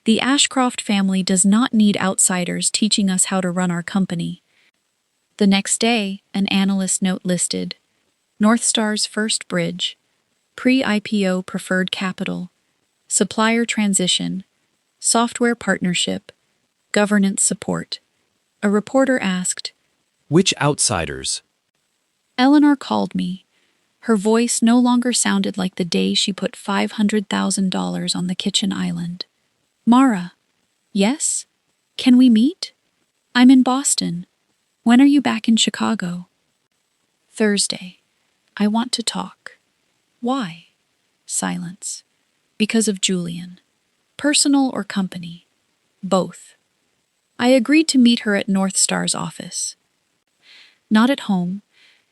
"The Ashcroft family does not need outsiders teaching us how to run our company." The next day, an analyst note listed, North Star's first bridge, pre-IPO preferred capital, supplier transition, software partnership, governance support. A reporter asked, "Which outsiders?" Eleanor called me. Her voice no longer sounded like the day she put $500,000 on the kitchen island. "Mara." "Yes? Can we meet?" "I'm in Boston. When are you back in Chicago?" "Thursday. I want to talk." "Why?" Silence. "Because of Julian. Personal or company?" "Both." I agreed to meet her at North Star's office. Not at home,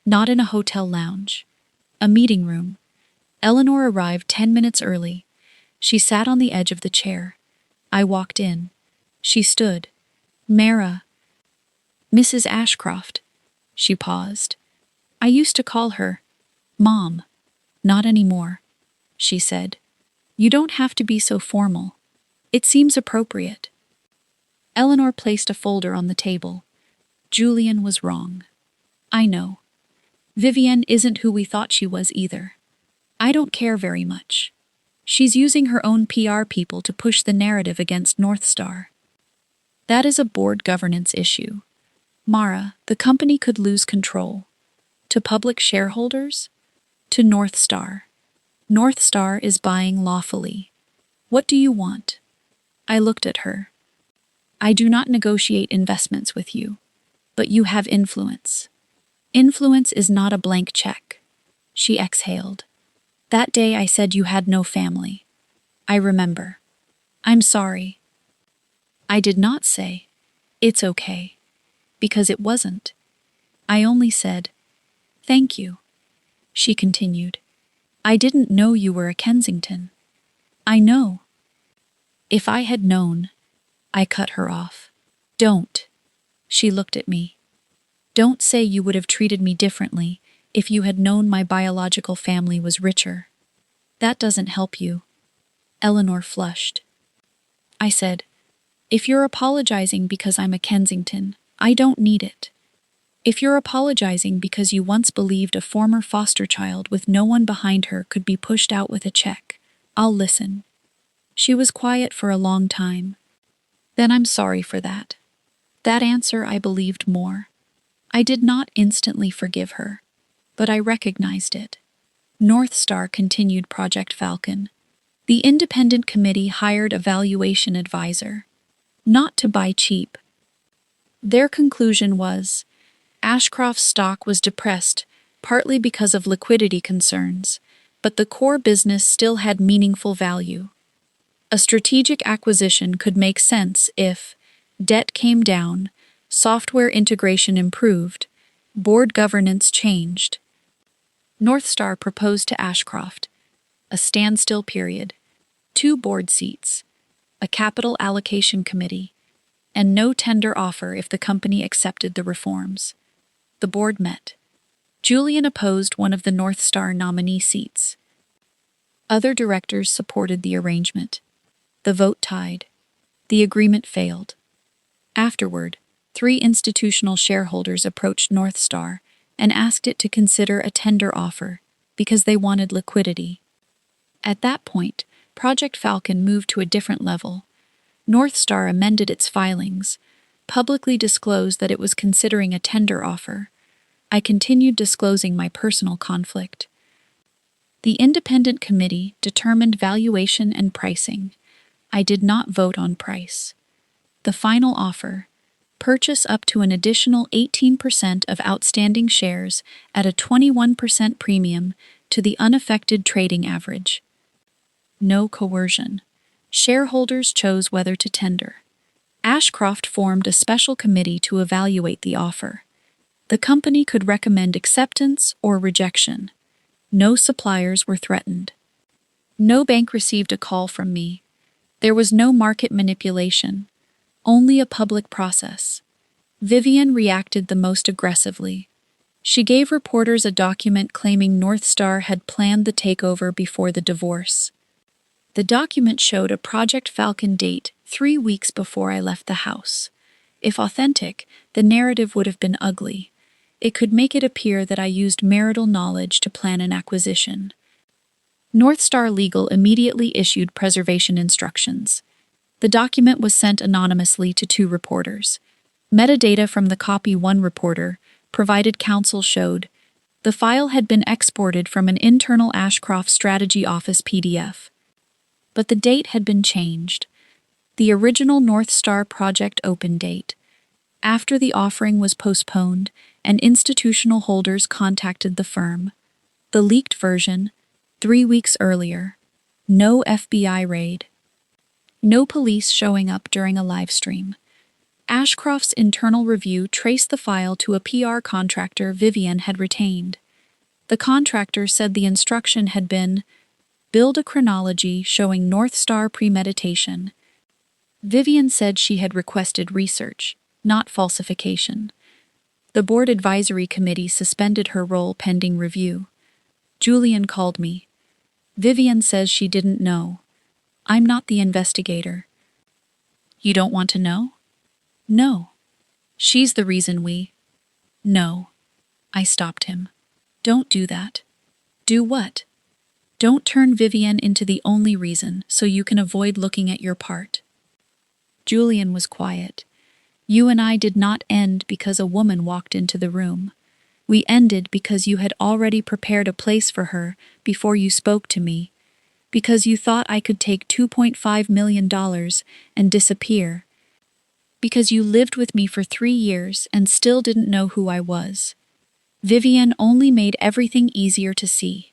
not in a hotel lounge. A meeting room. Eleanor arrived 10 minutes early. She sat on the edge of the chair. I walked in. She stood. "Mara." "Mrs. Ashcroft." She paused. I used to call her Mom. Not anymore, she said. You don't have to be so formal. It seems appropriate. Eleanor placed a folder on the table. Julian was wrong. I know. Vivienne isn't who we thought she was either. I don't care very much. She's using her own PR people to push the narrative against North Star. That is a board governance issue. Mara, the company could lose control. To public shareholders? To North Star. North Star is buying lawfully. What do you want? I looked at her. I do not negotiate investments with you, but you have influence. Influence is not a blank check. She exhaled. That day I said you had no family. I remember. I'm sorry. I did not say, it's okay, because it wasn't. I only said, thank you. She continued. I didn't know you were a Kensington. I know. If I had known, I cut her off. Don't. She looked at me. Don't say you would have treated me differently if you had known my biological family was richer. That doesn't help you. Eleanor flushed. I said, if you're apologizing because I'm a Kensington, I don't need it. If you're apologizing because you once believed a former foster child with no one behind her could be pushed out with a check, I'll listen. She was quiet for a long time. Then I'm sorry for that. That answer I believed more. I did not instantly forgive her, but I recognized it. North Star continued Project Falcon. The independent committee hired a valuation advisor. Not to buy cheap. Their conclusion was, Ashcroft's stock was depressed, partly because of liquidity concerns, but the core business still had meaningful value. A strategic acquisition could make sense if debt came down, software integration improved, board governance changed. North Star proposed to Ashcroft a standstill period, 2 board seats, a capital allocation committee, and no tender offer if the company accepted the reforms. The board met. Julian opposed one of the North Star nominee seats. Other directors supported the arrangement. The vote tied. The agreement failed. Afterward, 3 institutional shareholders approached North Star and asked it to consider a tender offer because they wanted liquidity. At that point, Project Falcon moved to a different level. North Star amended its filings, publicly disclosed that it was considering a tender offer. I continued disclosing my personal conflict. The independent committee determined valuation and pricing. I did not vote on price. The final offer, purchase up to an additional 18% of outstanding shares at a 21% premium to the unaffected trading average. No coercion. Shareholders chose whether to tender. Ashcroft formed a special committee to evaluate the offer. The company could recommend acceptance or rejection. No suppliers were threatened. No bank received a call from me. There was no market manipulation, only a public process. Vivienne reacted the most aggressively. She gave reporters a document claiming North Star had planned the takeover before the divorce. The document showed a Project Falcon date 3 weeks before I left the house. If authentic, the narrative would have been ugly. It could make it appear that I used marital knowledge to plan an acquisition. North Star Legal immediately issued preservation instructions. The document was sent anonymously to 2 reporters. Metadata from the copy 1 reporter, provided counsel showed, the file had been exported from an internal Ashcroft Strategy Office PDF. But the date had been changed. The original North Star project open date. After the offering was postponed, and institutional holders contacted the firm. The leaked version, 3 weeks earlier. No FBI raid. No police showing up during a live stream. Ashcroft's internal review traced the file to a PR contractor Vivienne had retained. The contractor said the instruction had been, build a chronology showing North Star premeditation. Vivienne said she had requested research, not falsification. The board advisory committee suspended her role pending review. Julian called me. Vivian says she didn't know. I'm not the investigator. You don't want to know? No. She's the reason we... No. I stopped him. Don't do that. Do what? Don't turn Vivian into the only reason so you can avoid looking at your part. Julian was quiet. You and I did not end because a woman walked into the room. We ended because you had already prepared a place for her before you spoke to me, because you thought I could take $2.5 million and disappear, because you lived with me for 3 years and still didn't know who I was. Vivian only made everything easier to see.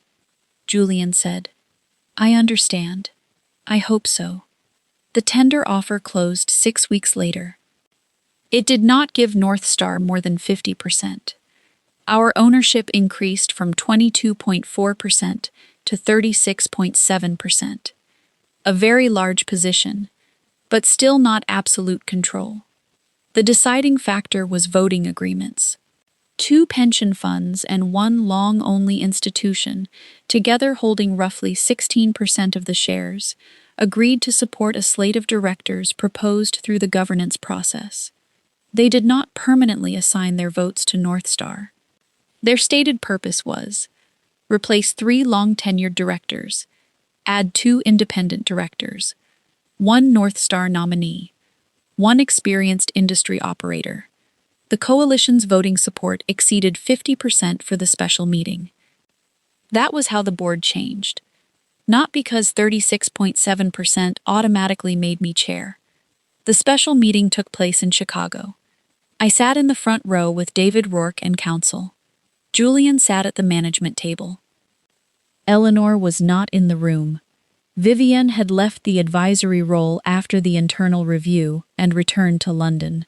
Julian said, I understand. I hope so. The tender offer closed 6 weeks later. It did not give North Star more than 50%. Our ownership increased from 22.4% to 36.7%. A very large position, but still not absolute control. The deciding factor was voting agreements. 2 pension funds and 1 long-only institution, together holding roughly 16% of the shares, agreed to support a slate of directors proposed through the governance process. They did not permanently assign their votes to North Star. Their stated purpose was replace 3 long-tenured directors, add 2 independent directors, 1 North Star nominee, 1 experienced industry operator. The coalition's voting support exceeded 50% for the special meeting. That was how the board changed. Not because 36.7% automatically made me chair. The special meeting took place in Chicago. I sat in the front row with David Rourke and counsel. Julian sat at the management table. Eleanor was not in the room. Vivian had left the advisory role after the internal review and returned to London.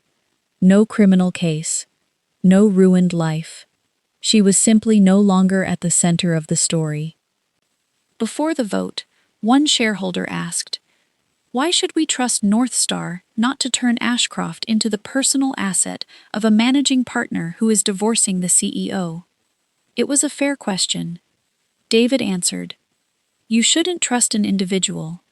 No criminal case. No ruined life. She was simply no longer at the center of the story. Before the vote, one shareholder asked, why should we trust North Star not to turn Ashcroft into the personal asset of a managing partner who is divorcing the CEO? It was a fair question. David answered, you shouldn't trust an individual.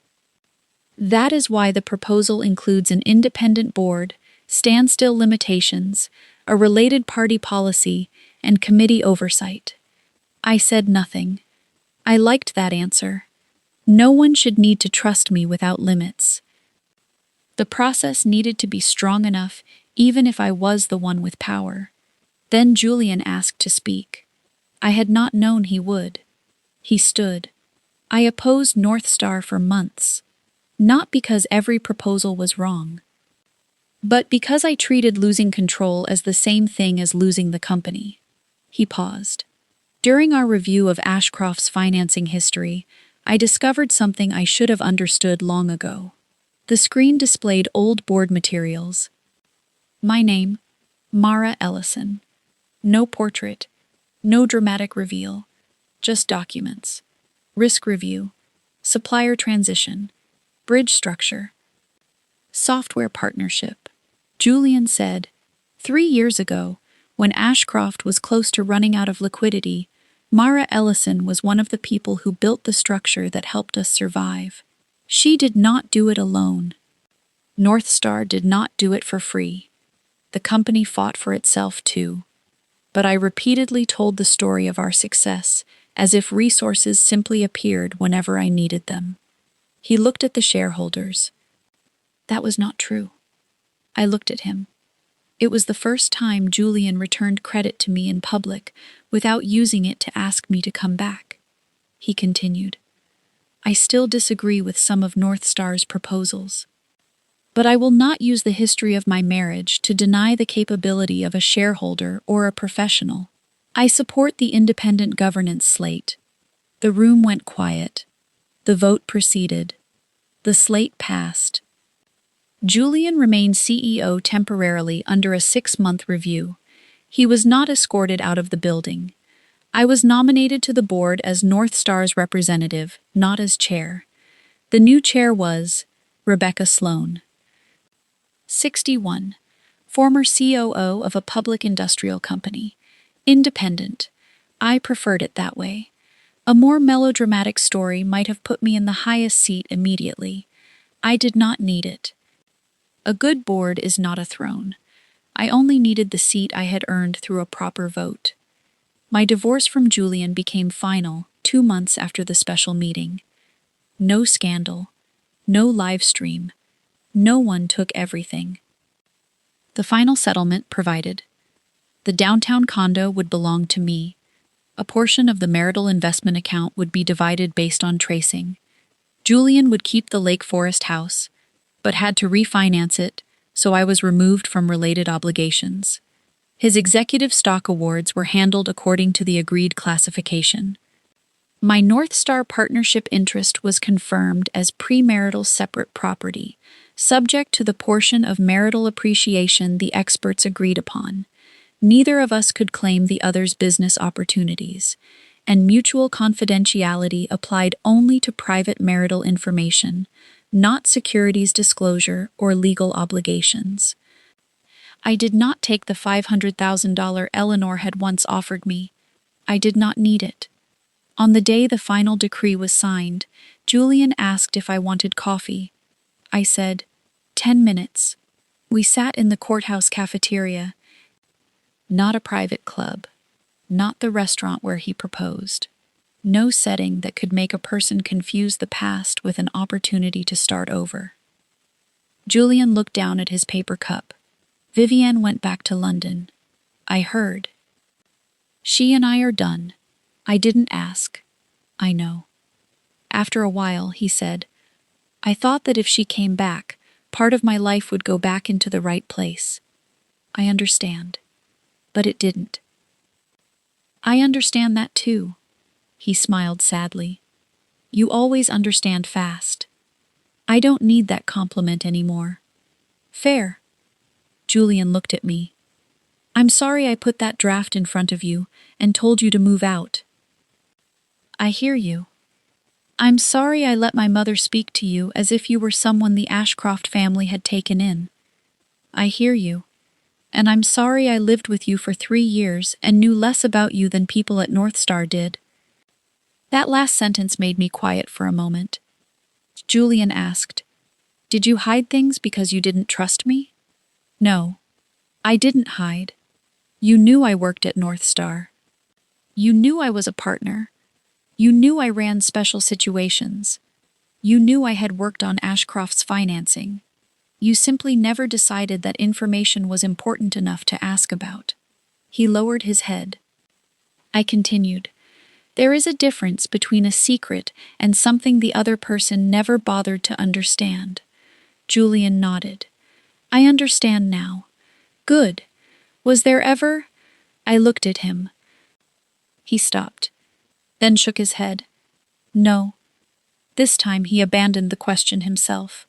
That is why the proposal includes an independent board, standstill limitations, a related party policy, and committee oversight. I said nothing. I liked that answer. No one should need to trust me without limits. The process needed to be strong enough, even if I was the one with power. Then Julian asked to speak. I had not known he would. He stood. I opposed North Star for months. Not because every proposal was wrong, but because I treated losing control as the same thing as losing the company. He paused. During our review of Ashcroft's financing history, I discovered something I should have understood long ago. The screen displayed old board materials. My name, Mara Ellison. No portrait, no dramatic reveal, just documents. Risk review, supplier transition, bridge structure, software partnership. Julian said, 3 years ago, when Ashcroft was close to running out of liquidity, Mara Ellison was one of the people who built the structure that helped us survive. She did not do it alone. North Star did not do it for free. The company fought for itself too. But I repeatedly told the story of our success, as if resources simply appeared whenever I needed them. He looked at the shareholders. That was not true. I looked at him. It was the first time Julian returned credit to me in public without using it to ask me to come back. He continued, I still disagree with some of North Star's proposals. But I will not use the history of my marriage to deny the capability of a shareholder or a professional. I support the independent governance slate. The room went quiet. The vote proceeded. The slate passed. Julian remained CEO temporarily under a 6-month review. He was not escorted out of the building. I was nominated to the board as North Star's representative, not as chair. The new chair was Rebecca Sloan. 61. Former COO of a public industrial company. Independent. I preferred it that way. A more melodramatic story might have put me in the highest seat immediately. I did not need it. A good board is not a throne. I only needed the seat I had earned through a proper vote. My divorce from Julian became final 2 months after the special meeting. No scandal. No live stream. No one took everything. The final settlement provided. The downtown condo would belong to me. A portion of the marital investment account would be divided based on tracing. Julian would keep the Lake Forest house, but had to refinance it, so I was removed from related obligations. His executive stock awards were handled according to the agreed classification. My North Star partnership interest was confirmed as premarital separate property, subject to the portion of marital appreciation the experts agreed upon. Neither of us could claim the other's business opportunities, and mutual confidentiality applied only to private marital information, not securities disclosure or legal obligations. I did not take the $500,000 Eleanor had once offered me. I did not need it. On the day the final decree was signed, Julian asked if I wanted coffee. I said, 10 minutes. We sat in the courthouse cafeteria. Not a private club. Not the restaurant where he proposed. No setting that could make a person confuse the past with an opportunity to start over. Julian looked down at his paper cup. Vivienne went back to London. I heard. She and I are done. I didn't ask. I know. After a while, he said, I thought that if she came back, part of my life would go back into the right place. I understand. But it didn't. I understand that too. He smiled sadly. You always understand fast. I don't need that compliment anymore. Fair. Julian looked at me. I'm sorry I put that draft in front of you and told you to move out. I hear you. I'm sorry I let my mother speak to you as if you were someone the Ashcroft family had taken in. I hear you. And I'm sorry I lived with you for 3 years and knew less about you than people at North Star did. That last sentence made me quiet for a moment. Julian asked, Did you hide things because you didn't trust me? No. I didn't hide. You knew I worked at North Star. You knew I was a partner. You knew I ran special situations. You knew I had worked on Ashcroft's financing. You simply never decided that information was important enough to ask about. He lowered his head. I continued, There is a difference between a secret and something the other person never bothered to understand. Julian nodded. I understand now. Good. Was there ever? I looked at him. He stopped, then shook his head. No. This time he abandoned the question himself.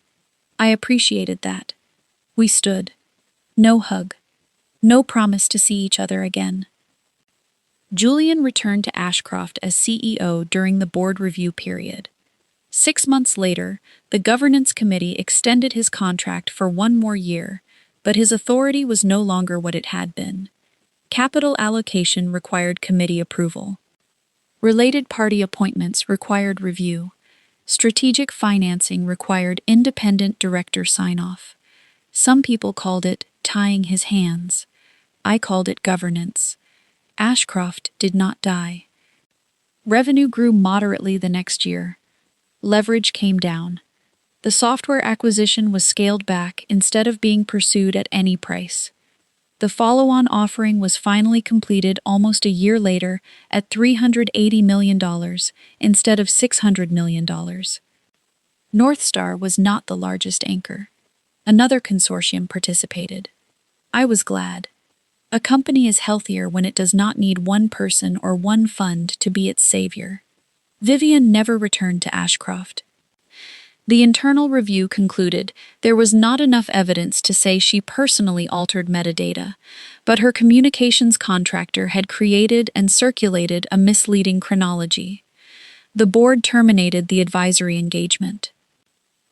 I appreciated that. We stood. No hug. No promise to see each other again. Julian returned to Ashcroft as CEO during the board review period. 6 months later, the governance committee extended his contract for 1 more year, but his authority was no longer what it had been. Capital allocation required committee approval. Related party appointments required review. Strategic financing required independent director sign-off. Some people called it tying his hands. I called it governance. Ashcroft did not die. Revenue grew moderately the next year. Leverage came down. The software acquisition was scaled back instead of being pursued at any price. The follow-on offering was finally completed almost a year later at $380 million instead of $600 million. North Star was not the largest anchor. Another consortium participated. I was glad. A company is healthier when it does not need one person or one fund to be its savior. Vivienne never returned to Ashcroft. The internal review concluded there was not enough evidence to say she personally altered metadata, but her communications contractor had created and circulated a misleading chronology. The board terminated the advisory engagement.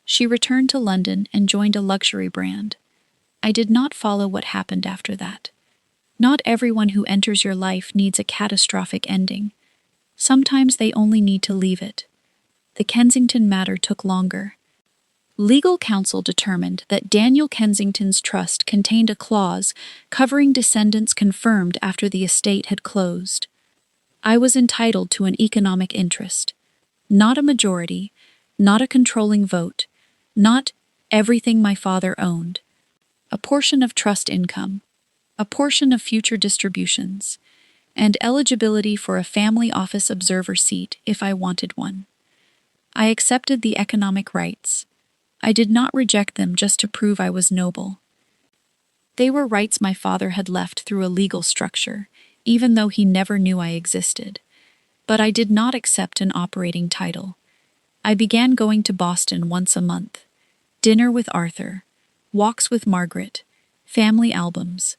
She returned to London and joined a luxury brand. I did not follow what happened after that. Not everyone who enters your life needs a catastrophic ending. Sometimes they only need to leave it. The Kensington matter took longer. Legal counsel determined that Daniel Kensington's trust contained a clause covering descendants confirmed after the estate had closed. I was entitled to an economic interest. Not a majority, not a controlling vote, not everything my father owned. A portion of trust income, a portion of future distributions, and eligibility for a family office observer seat if I wanted one. I accepted the economic rights. I did not reject them just to prove I was noble. They were rights my father had left through a legal structure, even though he never knew I existed. But I did not accept an operating title. I began going to Boston once a month. Dinner with Arthur, walks with Margaret, family albums.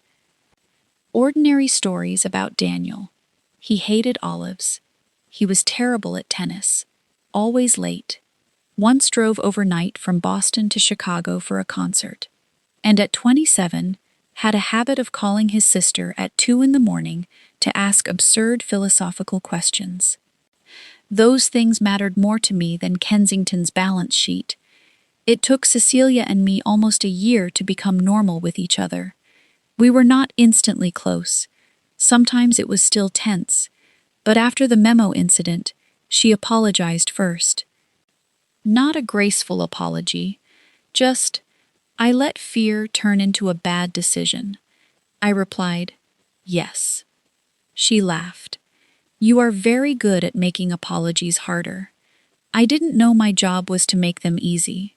Ordinary stories about Daniel. He hated olives. He was terrible at tennis, always late. Once drove overnight from Boston to Chicago for a concert. And at 27, had a habit of calling his sister at 2 in the morning to ask absurd philosophical questions. Those things mattered more to me than Kensington's balance sheet. It took Cecilia and me almost a year to become normal with each other. We were not instantly close. Sometimes it was still tense. But after the memo incident, she apologized first. Not a graceful apology, just, I let fear turn into a bad decision. I replied, yes. She laughed. You are very good at making apologies harder. I didn't know my job was to make them easy.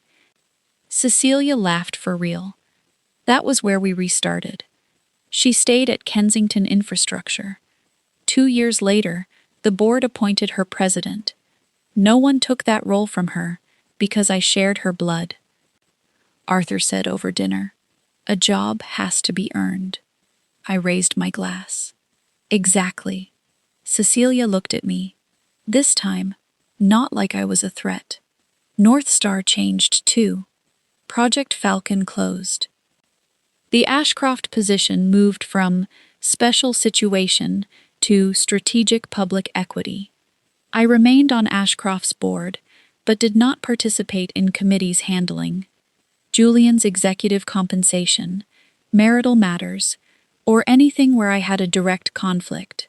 Cecilia laughed for real. That was where we restarted. She stayed at Kensington Infrastructure. 2 years later, the board appointed her president. No one took that role from her, because I shared her blood. Arthur said over dinner, a job has to be earned. I raised my glass. Exactly. Cecilia looked at me. This time, not like I was a threat. North Star changed too. Project Falcon closed. The Ashcroft position moved from special situation to strategic public equity. I remained on Ashcroft's board, but did not participate in committees handling Julian's executive compensation, marital matters, or anything where I had a direct conflict.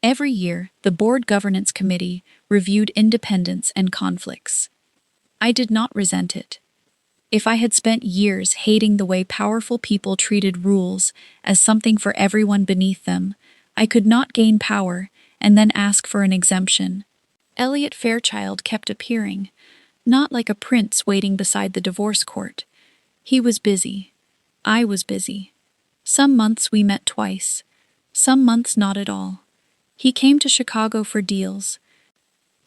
Every year, the Board Governance Committee reviewed independence and conflicts. I did not resent it. If I had spent years hating the way powerful people treated rules as something for everyone beneath them, I could not gain power and then ask for an exemption. Elliot Fairchild kept appearing, not like a prince waiting beside the divorce court. He was busy. I was busy. Some months we met twice. Some months not at all. He came to Chicago for deals.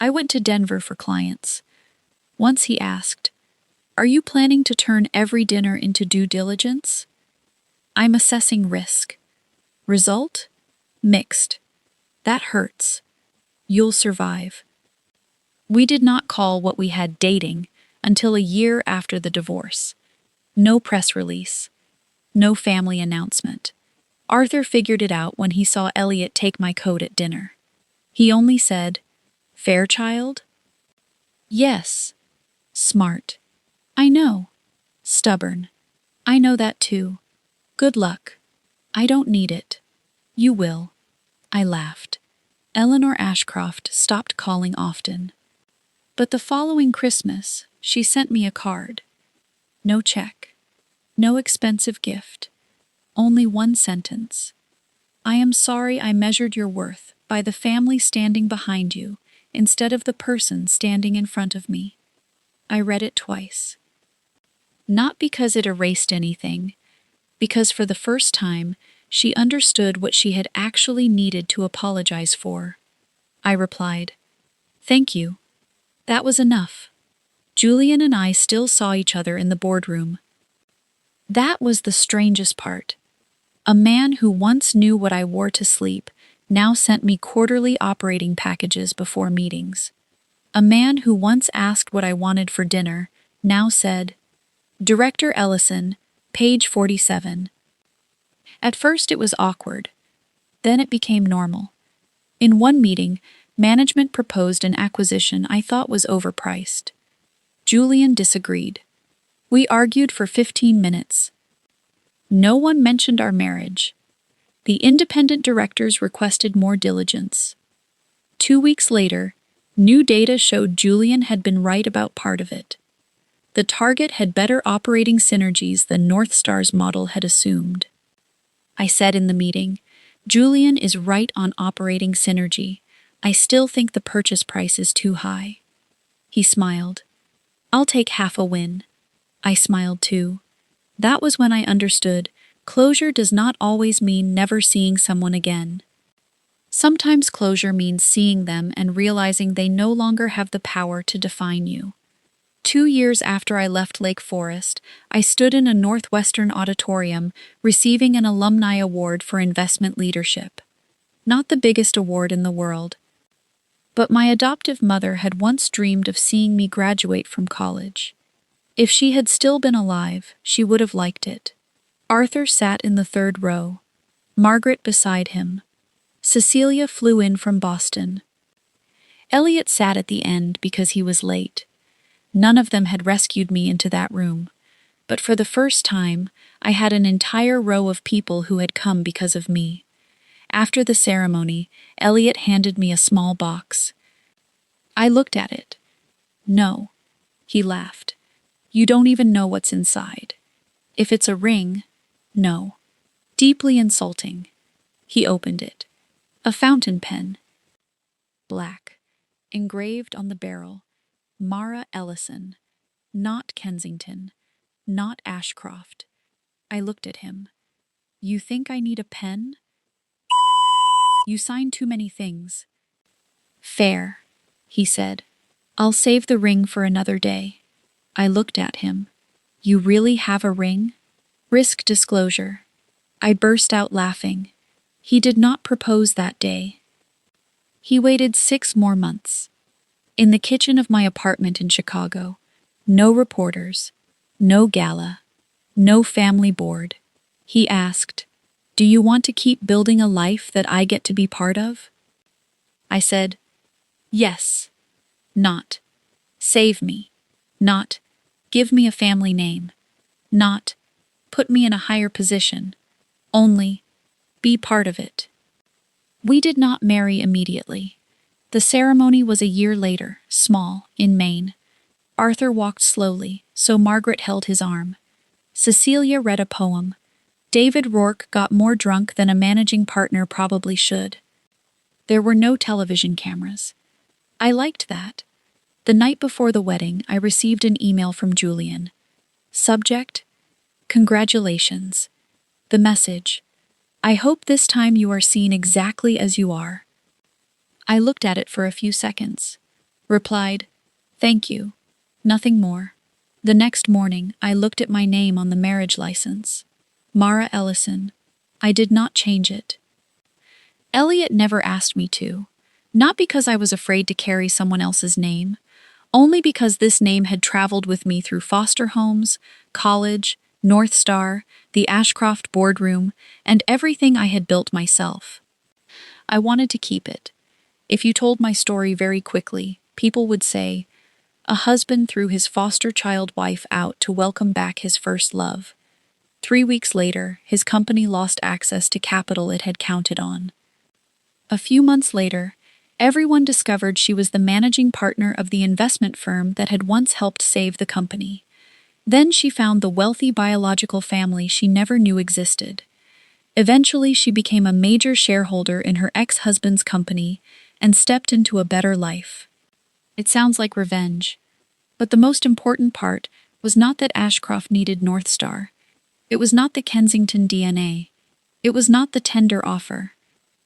I went to Denver for clients. Once he asked, "Are you planning to turn every dinner into due diligence?" I'm assessing risk. Result? Mixed. That hurts. You'll survive. We did not call what we had dating until a year after the divorce. No press release. No family announcement. Arthur figured it out when he saw Elliot take my coat at dinner. He only said, "Fairchild?" Yes. Smart. I know. Stubborn. I know that too. Good luck. I don't need it. You will. I laughed. Eleanor Ashcroft stopped calling often. But the following Christmas, she sent me a card. No check. No expensive gift. Only one sentence. I am sorry I measured your worth by the family standing behind you instead of the person standing in front of me. I read it twice. Not because it erased anything, because for the first time, she understood what she had actually needed to apologize for. I replied, "Thank you." That was enough. Julian and I still saw each other in the boardroom. That was the strangest part. A man who once knew what I wore to sleep now sent me quarterly operating packages before meetings. A man who once asked what I wanted for dinner now said, "Director Ellison, Page 47. At first it was awkward. Then it became normal. In one meeting, management proposed an acquisition I thought was overpriced. Julian disagreed. We argued for 15 minutes. No one mentioned our marriage. The independent directors requested more diligence. 2 weeks later, new data showed Julian had been right about part of it. The target had better operating synergies than North Star's model had assumed. I said in the meeting, Julian is right on operating synergy. I still think the purchase price is too high. He smiled. I'll take half a win. I smiled too. That was when I understood closure does not always mean never seeing someone again. Sometimes closure means seeing them and realizing they no longer have the power to define you. 2 years after I left Lake Forest, I stood in a Northwestern auditorium receiving an alumni award for investment leadership. Not the biggest award in the world. But my adoptive mother had once dreamed of seeing me graduate from college. If she had still been alive, she would have liked it. Arthur sat in the third row. Margaret beside him. Cecilia flew in from Boston. Elliot sat at the end because he was late. None of them had rescued me into that room. But for the first time, I had an entire row of people who had come because of me. After the ceremony, Elliot handed me a small box. I looked at it. No. He laughed. You don't even know what's inside. If it's a ring, no. Deeply insulting. He opened it. A fountain pen. Black. Engraved on the barrel. Mara Ellison. Not Kensington. Not Ashcroft. I looked at him. You think I need a pen? You sign too many things. Fair, he said. I'll save the ring for another day. I looked at him. You really have a ring? Risk disclosure. I burst out laughing. He did not propose that day. He waited 6 more months. In the kitchen of my apartment in Chicago, no reporters, no gala, no family board. He asked, Do you want to keep building a life that I get to be part of? I said, Yes. Not, Save me. Not, Give me a family name. Not, Put me in a higher position. Only, Be part of it. We did not marry immediately. The ceremony was a year later, small, in Maine. Arthur walked slowly, so Margaret held his arm. Cecilia read a poem. David Rourke got more drunk than a managing partner probably should. There were no television cameras. I liked that. The night before the wedding, I received an email from Julian. Subject: Congratulations. The message: I hope this time you are seen exactly as you are. I looked at it for a few seconds. Replied, Thank you. Nothing more. The next morning, I looked at my name on the marriage license. Mara Ellison. I did not change it. Elliot never asked me to. Not because I was afraid to carry someone else's name, only because this name had traveled with me through foster homes, college, North Star, the Ashcroft boardroom, and everything I had built myself. I wanted to keep it. If you told my story very quickly, people would say, a husband threw his foster child wife out to welcome back his first love. 3 weeks later, his company lost access to capital it had counted on. A few months later, everyone discovered she was the managing partner of the investment firm that had once helped save the company. Then she found the wealthy biological family she never knew existed. Eventually, she became a major shareholder in her ex-husband's company and stepped into a better life. It sounds like revenge. But the most important part was not that Ashcroft needed North Star. It was not the Kensington DNA. It was not the tender offer.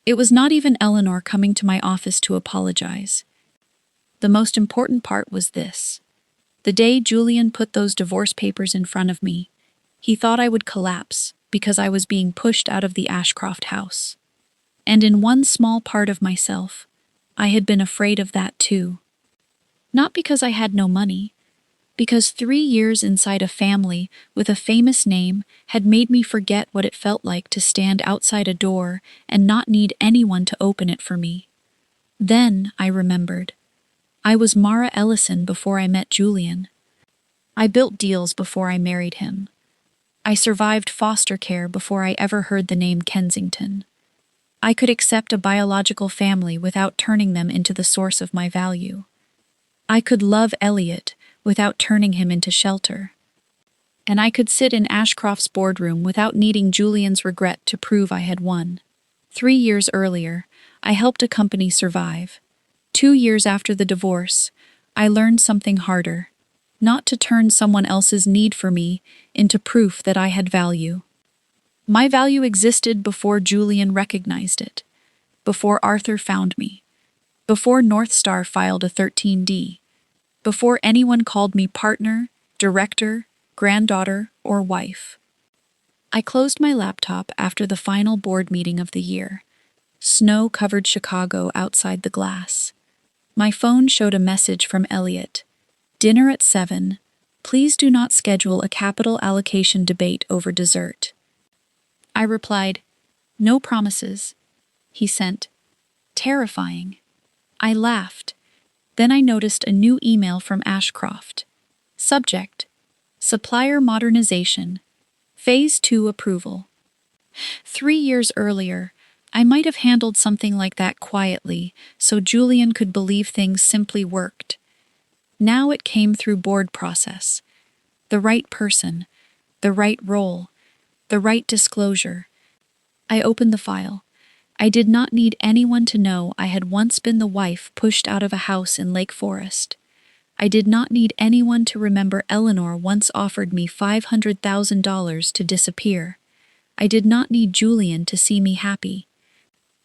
It was not even Eleanor coming to my office to apologize. The most important part was this. The day Julian put those divorce papers in front of me, he thought I would collapse because I was being pushed out of the Ashcroft house. And in one small part of myself, I had been afraid of that too. Not because I had no money, because 3 years inside a family with a famous name had made me forget what it felt like to stand outside a door and not need anyone to open it for me. Then I remembered. I was Mara Ellison before I met Julian. I built deals before I married him. I survived foster care before I ever heard the name Kensington. I could accept a biological family without turning them into the source of my value. I could love Elliot without turning him into shelter. And I could sit in Ashcroft's boardroom without needing Julian's regret to prove I had won. 3 years earlier, I helped a company survive. 2 years after the divorce, I learned something harder: not to turn someone else's need for me into proof that I had value. My value existed before Julian recognized it, before Arthur found me, before North Star filed a 13D, before anyone called me partner, director, granddaughter, or wife. I closed my laptop after the final board meeting of the year. Snow covered Chicago outside the glass. My phone showed a message from Elliot. Dinner at 7. Please do not schedule a capital allocation debate over dessert. I replied, "No promises." He sent, "Terrifying." I laughed. Then I noticed a new email from Ashcroft. Subject: Supplier Modernization. Phase 2 Approval. 3 years earlier, I might have handled something like that quietly, so Julian could believe things simply worked. Now it came through board process. The right person, the right role, the right disclosure. I opened the file. I did not need anyone to know I had once been the wife pushed out of a house in Lake Forest. I did not need anyone to remember Eleanor once offered me $500,000 to disappear. I did not need Julian to see me happy.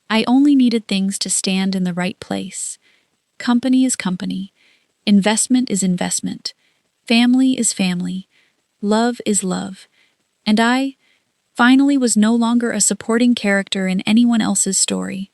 I only needed things to stand in the right place. Company is company. Investment is investment. Family is family. Love is love. And I, finally, was no longer a supporting character in anyone else's story.